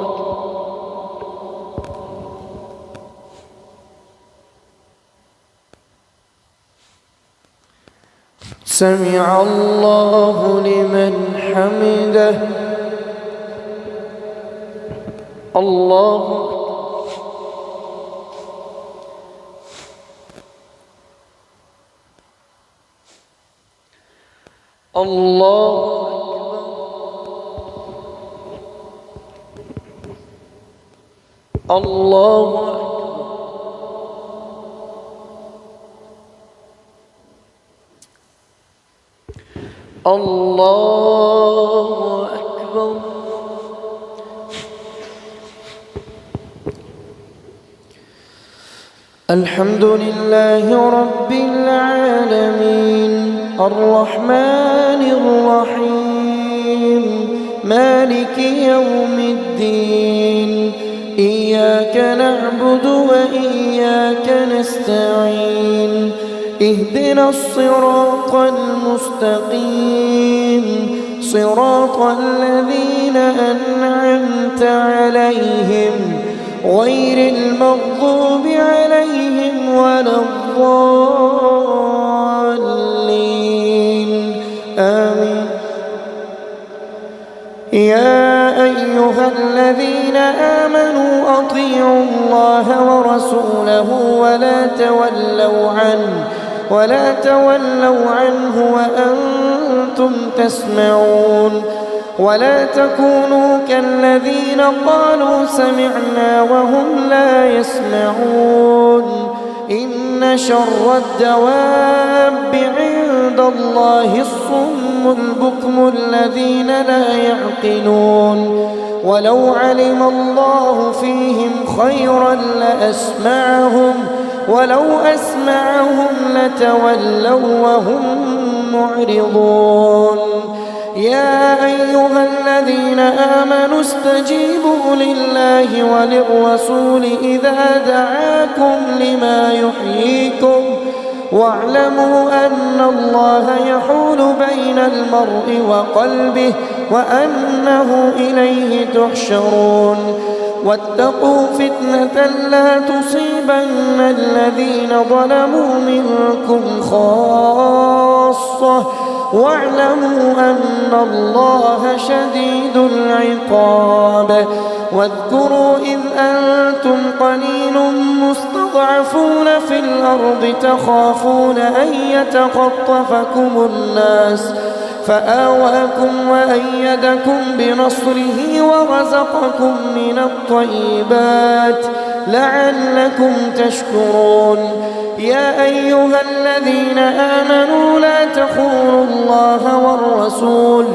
سمع الله لمن حمده. الله الله الله الله أكبر. الحمد لله رب العالمين الرحمن الرحيم مالك يوم الدين إياك نعبد وإياك نستعين اهدنا الصراط المستقيم صراط الذين أنعمت عليهم غير المغضوب عليهم ولا الضالين آمين. يا أيها الذين آمنوا أطيعوا الله ورسوله ولا تولوا عنه وأنتم تسمعون ولا تكونوا كالذين قالوا سمعنا وهم لا يسمعون إن شر الدواب عند الله الصم البكم الذين لا يعقلون ولو علم الله فيهم خيرا لأسمعهم ولو أسمعهم لتولوا وهم معرضون. يا أيها الذين آمنوا استجيبوا لله وللرسول إذا دعاكم لما يحييكم واعلموا أن الله يحول بين المرء وقلبه وأنه إليه تحشرون. واتقوا فتنة لا تصيبن الذين ظلموا منكم خاصة واعلموا أن الله شديد العقاب. واذكروا إذ أنتم قليل مستضعفون في الأرض تخافون أن يتخطفكم الناس فآواكم وأيدكم بنصره ورزقكم من الطيبات لعلكم تشكرون. يا أيها الذين آمنوا لا تخونوا الله والرسول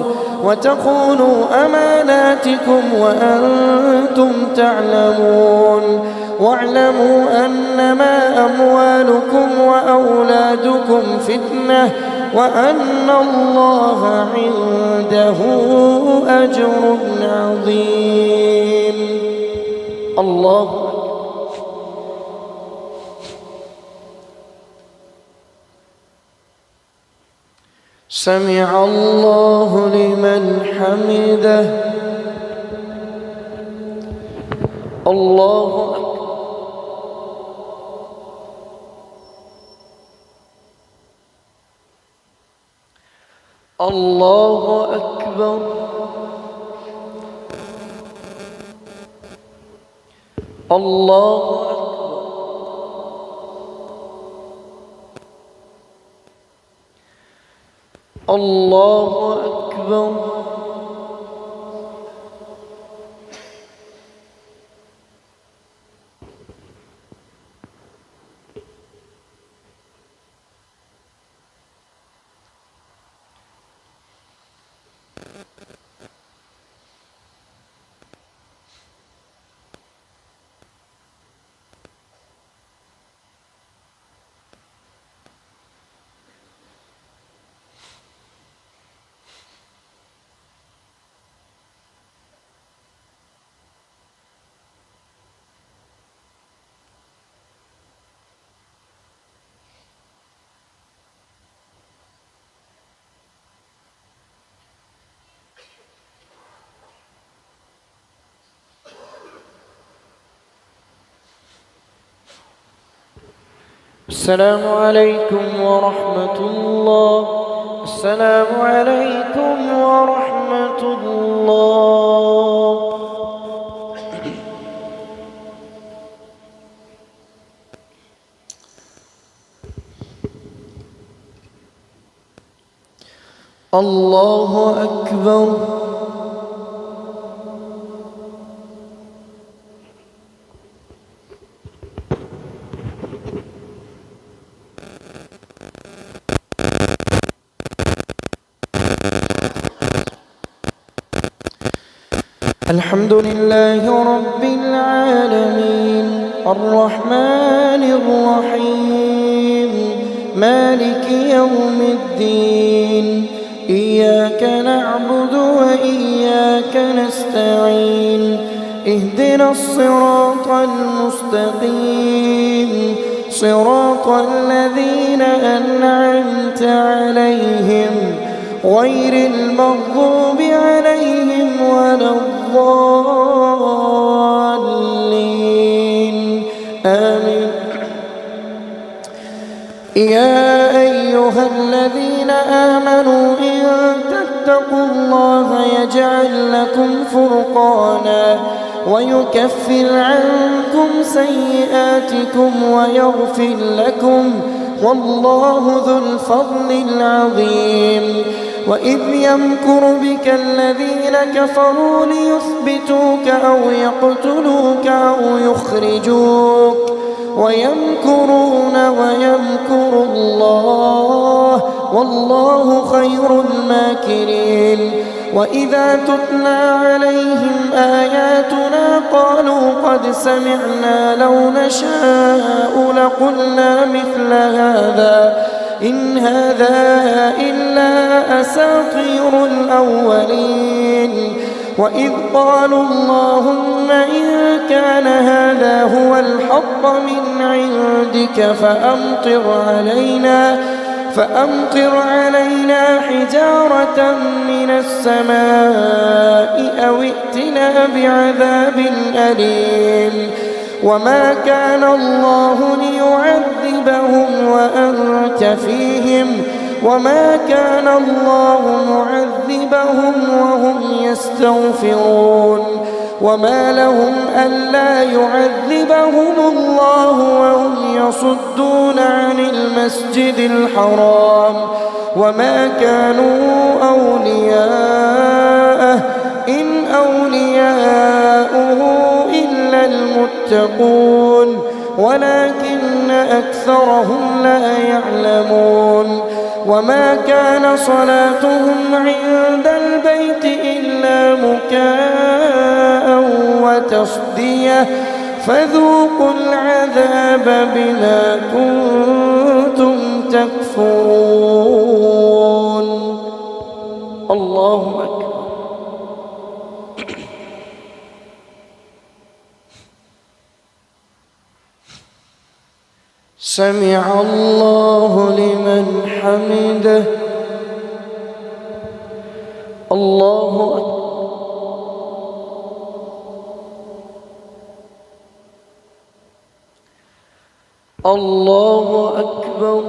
وتخونوا أماناتكم وأنتم تعلمون واعلموا أنما أموالكم وأولادكم فتنة وأن الله عنده أجر عظيم. الله سمع الله لمن حمده. الله أكبر. الله أكبر. الله أكبر. الله أكبر. السلام عليكم ورحمة الله. السلام عليكم ورحمة الله. الله أكبر. الحمد لله رب العالمين الرحمن الرحيم مالك يوم الدين إياك نعبد وإياك نستعين اهدنا الصراط المستقيم صراط الذين أنعمت عليهم غير المغضوب عليهم ولا الضالين آمين. يا أيها الذين آمنوا إن تتقوا الله يجعل لكم فرقانا ويكفر عنكم سيئاتكم ويغفر لكم والله ذو الفضل العظيم. وإذ يمكر بك الذين كفروا ليثبتوك أو يقتلوك أو يخرجوك ويمكرون ويمكر الله والله خير الماكرين. وإذا تتلى عليهم آياتنا قالوا قد سمعنا لو نشاء لقلنا مثل هذا إن هذا إلا أساطير الأولين. وإذ قالوا اللهم إن كان هذا هو الحق من عندك فأمطر علينا حجارة من السماء أو ائتنا بعذاب أليم. وما كان الله ليعذبهم وأنت فيهم وما كان الله معذبهم وهم يستغفرون. وما لهم ألا يعذبهم الله وهم يصدون عن المسجد الحرام وما كانوا أولياءه إن أولياؤه إلا المتقون ولكن أكثرهم لا يعلمون. وما كان صلاتهم عند البيت إلا مكاء وتصدية فذوقوا العذاب بما كنتم تكفرون. الله أكبر. سمع الله لمن حمده. الله أكبر. الله أكبر.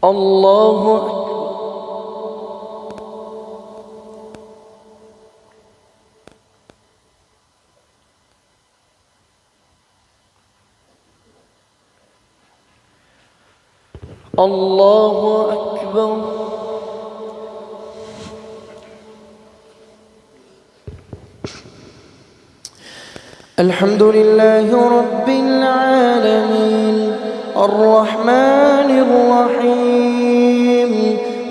الله أكبر. الله أكبر. الحمد لله رب العالمين الرحمن الرحيم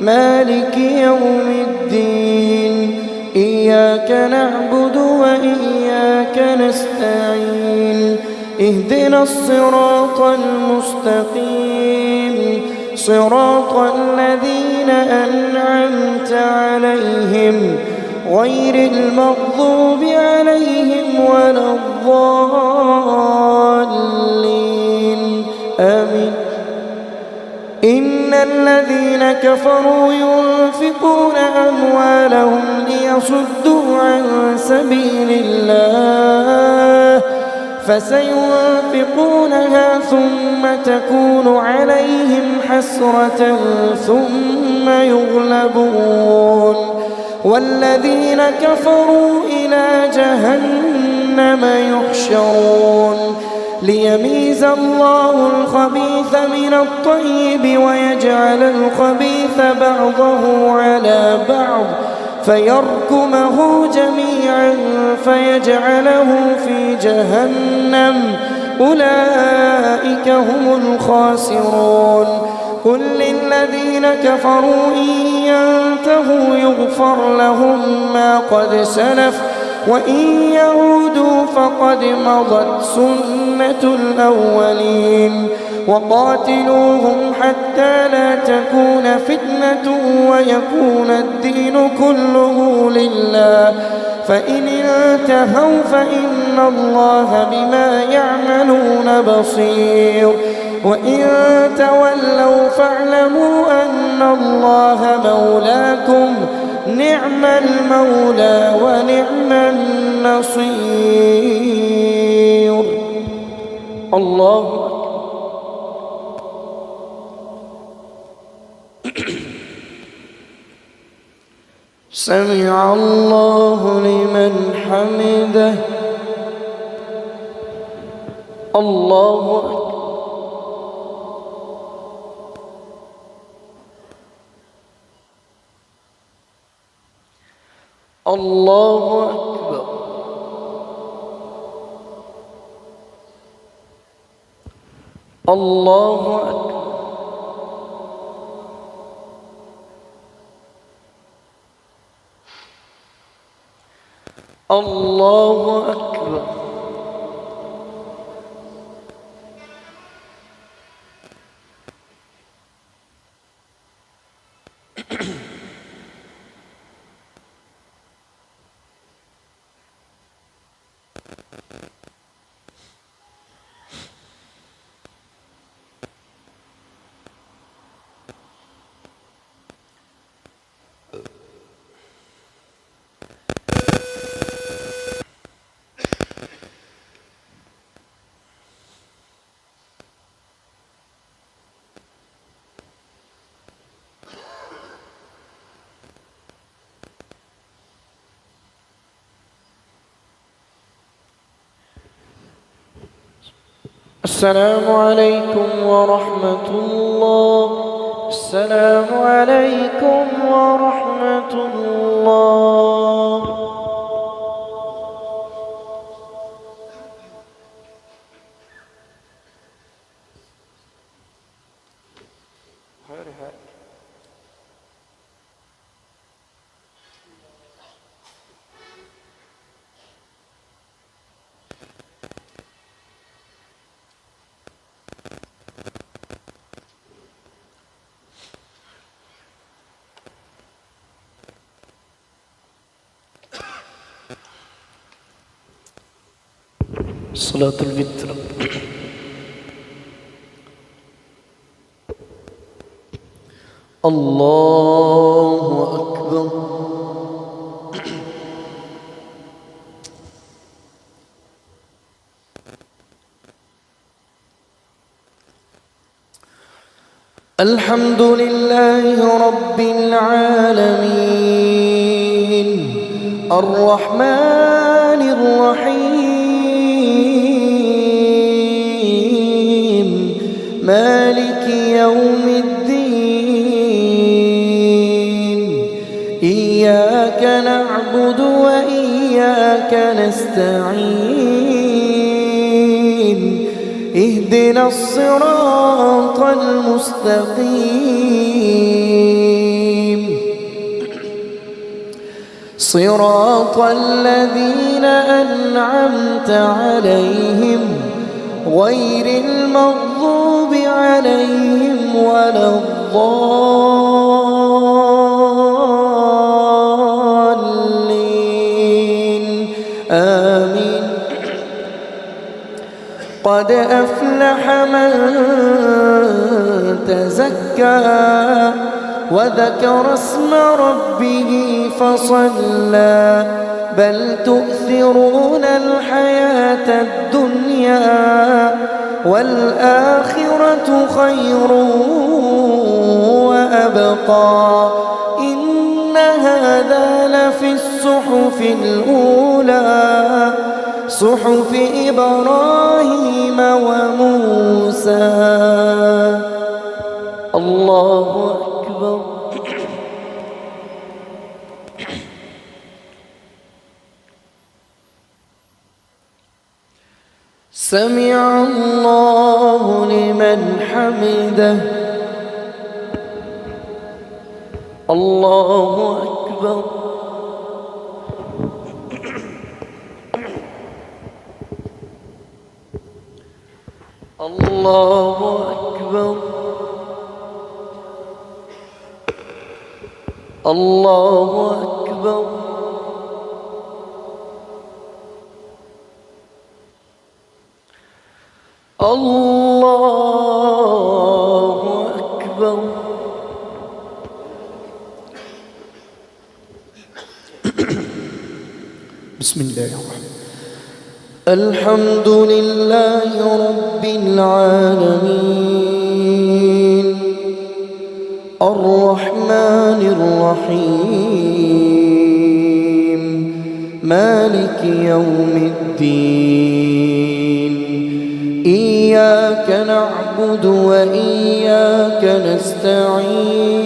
مالك يوم الدين إياك نعبد وإياك نستعين اهدنا الصراط المستقيم صراط الذين أنعمت عليهم غير المغضوب عليهم ولا الضالين آمين. إن الذين كفروا ينفقون أموالهم ليصدوا عن سبيل الله فسينفقونها ثم تكون عليهم حسرة ثم يغلبون والذين كفروا إلى جهنم يحشرون ليميز الله الخبيث من الطيب ويجعل الخبيث بعضه على بعض فيركمه جميعا فيجعله في جهنم أولئك هم الخاسرون. قل للذين كفروا إن ينتهوا يغفر لهم ما قد سلف وإن يعودوا فقد مضت سنة الأولين وقاتلوهم حتى لا تكون فتنة ويكون الدين كله لله فإن انتهوا فإن الله بما يعملون بصير وإن تولوا فاعلموا أن الله مولاكم نعم المولى ونعم النصير. الله سمع الله لمن حمده. الله أكبر. الله أكبر. الله أكبر. الله أكبر. السلام عليكم ورحمة الله. السلام عليكم ورحمة الله. صلاة الوتر. الله أكبر. الحمد لله رب العالمين الرحمن الرحيم مالك يوم الدين إياك نعبد وإياك نستعين اهدنا الصراط المستقيم صراط الذين أنعمت عليهم غير المغضوب عليهم ولا الضالين آمين. قد أفلح من تزكى وذكر اسم ربه فصلى بل تؤثرون الحياة الدنيا والآخرة خير وأبقى إن هذا لفي الصحف الأولى صحف إبراهيم وموسى. الله أكبر. سمع الله لمن حمده. الله أكبر. الله أكبر. الله أكبر. الله أكبر. بسم الله الرحمن الحمد لله رب العالمين الرحمن الرحيم مالك يوم الدين إياك نعبد وإياك نستعين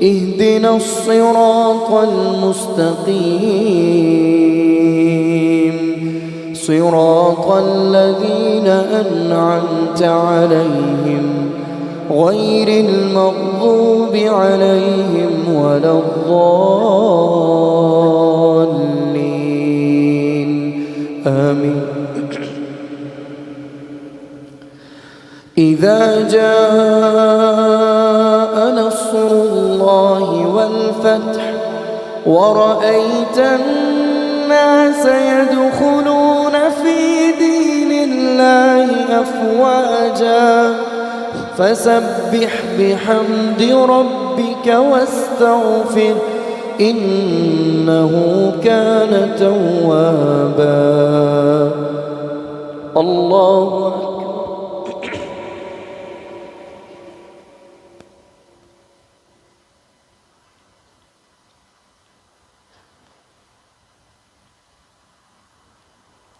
اهدنا الصراط المستقيم صراط الذين أنعمت عليهم غير المغضوب عليهم ولا الضالين آمين. إذا جاء نصر الله والفتح ورأيت الناس يدخلون في دين الله أفواجا فسبح بحمد ربك واستغفر إنه كان توابا. الله أكبر.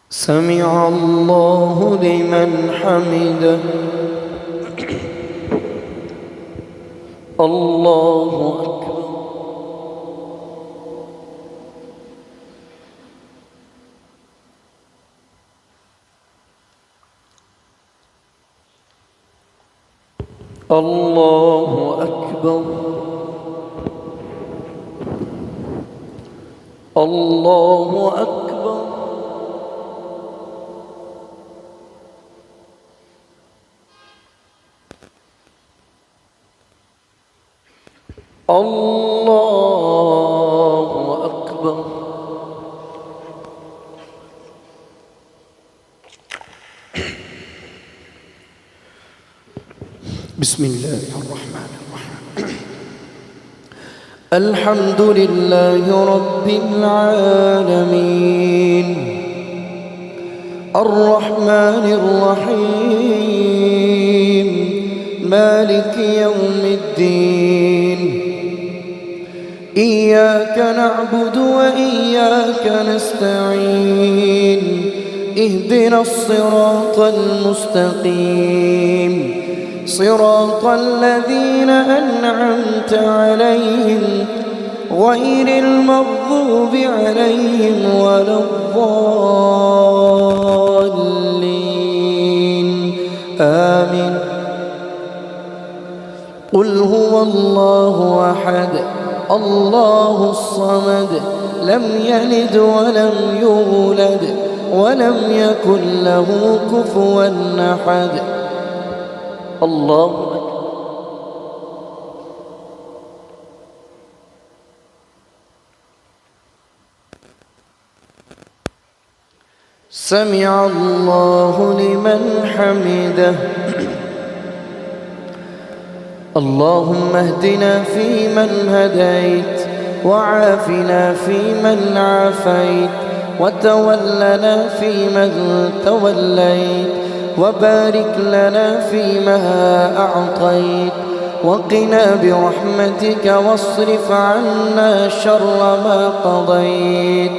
سمع الله لمن حمده. الله أكبر. الله أكبر. الله أكبر. الله أكبر. بسم الله الرحمن الرحيم الحمد لله رب العالمين الرحمن الرحيم مالك يوم الدين إياك نعبد وإياك نستعين اهدنا الصراط المستقيم صراط الذين أنعمت عليهم غير المغضوب عليهم ولا الضالين آمين. قل هو الله أحد الله الصمد لم يلد ولم يولد ولم يكن له كفوا أحد. الله أكبر. سمع الله لمن حمده. اللهم اهدنا فيمن هديت وعافنا فيمن عافيت وتولنا فيمن توليت وبارك لنا فيما أعطيت وقنا برحمتك واصرف عنا شر ما قضيت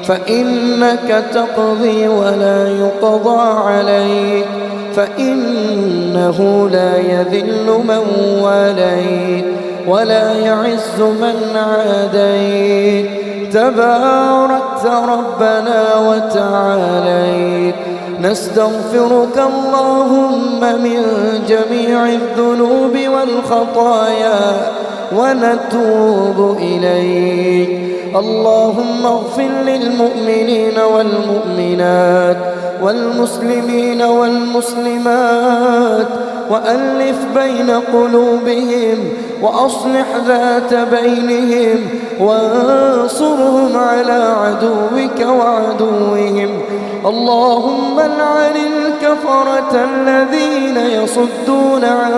فإنك تقضي ولا يقضى عليك فإنه لا يذل من واليت ولا يعز من عاديت تباركت ربنا وتعاليت. نستغفرك اللهم من جميع الذنوب والخطايا ونتوب إليك. اللهم اغفر للمؤمنين والمؤمنات والمسلمين والمسلمات وألف بين قلوبهم وأصلح ذات بينهم وانصرهم على عدوك وعدوهم. اللهم العن الكفرة الذين يصدون عن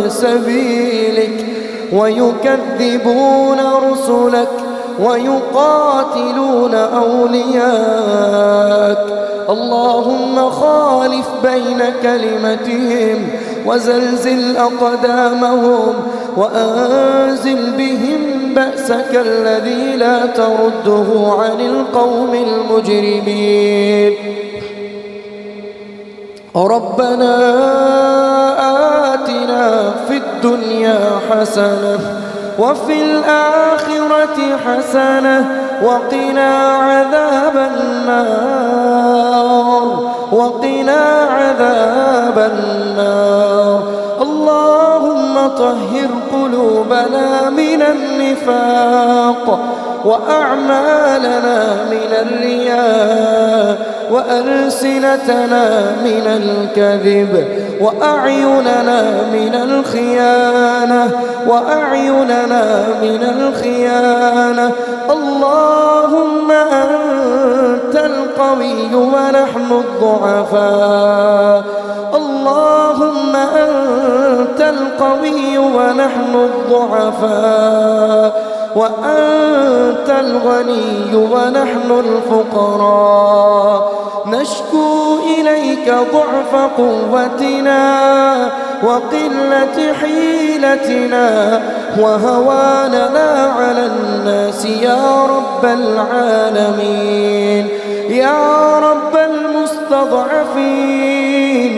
سبيلك ويكذبون رسلك ويقاتلون أولياءك. اللهم خالف بين كلمتهم وزلزل أقدامهم وأنزل بهم بأسك الذي لا ترده عن القوم المجرمين. ربنا آتنا في الدنيا حسنة وفي الآخرة حسنة وقنا عذاب النار وقنا عذاب النار. اللهم طهر قلوبنا من النفاق وأعمالنا من الرياء وألسنتنا من الكذب وأعيننا من الخيانة وأعيننا من الخيانة. اللهم أنت القوي ونحن الضعفاء. اللهم أنت القوي ونحن الضعفاء وأنت الغني ونحن الفقراء. نشكو إليك ضعف قوتنا وقلة حيلتنا وهواننا على الناس يا رب العالمين. يا رب المستضعفين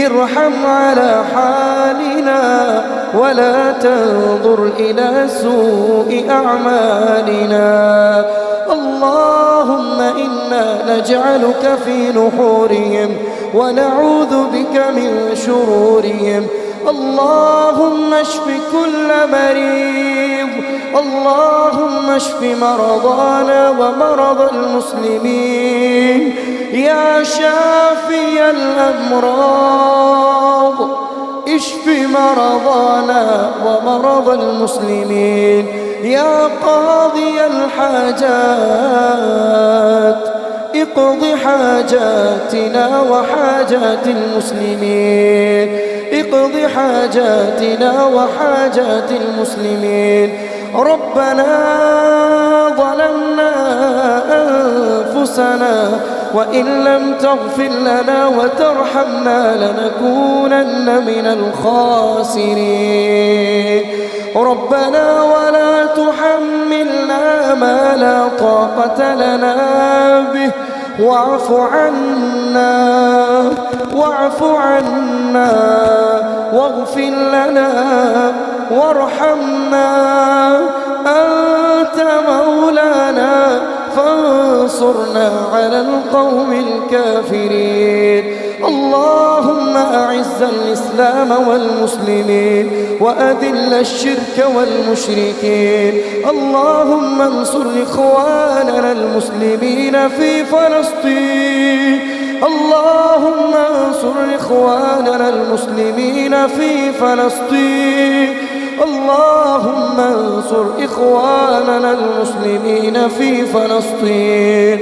ارحم على حالنا ولا تنظر إلى سوء أعمالنا. اللهم إنا نجعلك في نحورهم ونعوذ بك من شرورهم. اللهم اشف كل مريض. اللهم اشف مرضانا ومرضى المسلمين يا شافي الأمراض. اشف مرضانا ومرضى المسلمين يا قاضي الحاجات. اقض حاجاتنا وحاجات المسلمين. اقض حاجاتنا وحاجات المسلمين. ربنا ظلمنا أنفسنا وإن لم تغفر لنا وترحمنا لنكونن من الخاسرين ربنا ولا تحملنا ما لا طاقة لنا به واعف عنا واغفر لنا وارحمنا أنت مولانا فانصرنا على القوم الكافرين اللهم أعز الإسلام والمسلمين وأذل الشرك والمشركين اللهم انصر إخواننا المسلمين في فلسطين اللهم انصر إخواننا المسلمين في فلسطين اللهم انصر إخواننا المسلمين في فلسطين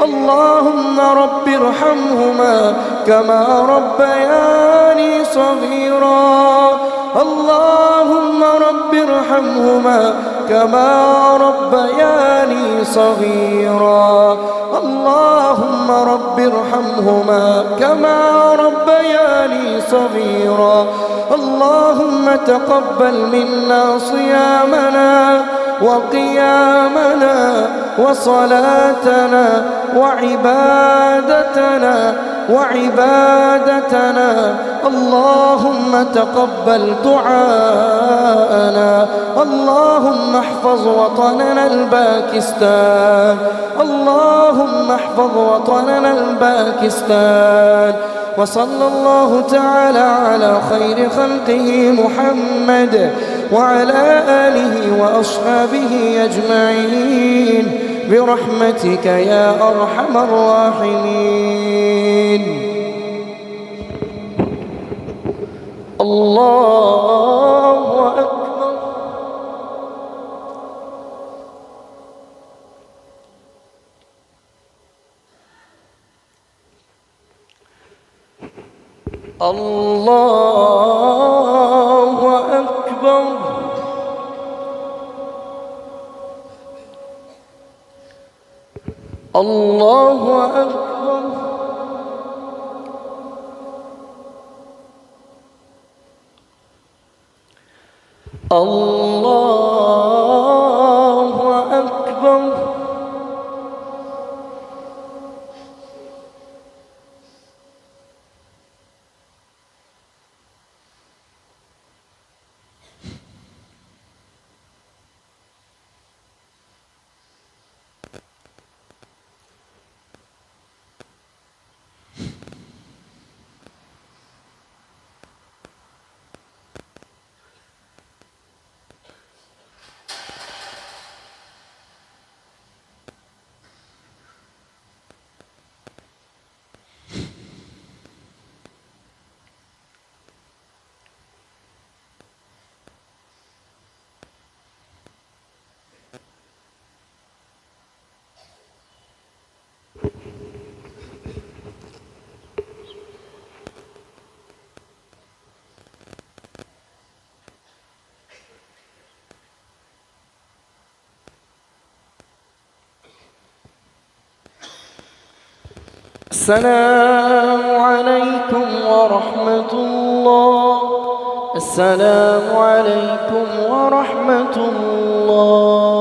اللهم رب ارحمهما كما ربياني صغيرا اللهم رب ارحمهما كما ربياني صغيرا اللهم رب ارحمهما كما ربياني صغيرا اللهم تقبل منا صيامنا وقيامنا وصلاتنا وعبادتنا اللهم تقبل دعاءنا اللهم احفظ وطننا الباكستان اللهم احفظ وطننا الباكستان وصلى الله تعالى على خير خلقه محمد وعلى آله وأصحابه أجمعين برحمتك يا أرحم الراحمين الله أكبر الله أكبر الله أكبر الله أكبر السلام عليكم ورحمة الله السلام عليكم ورحمة الله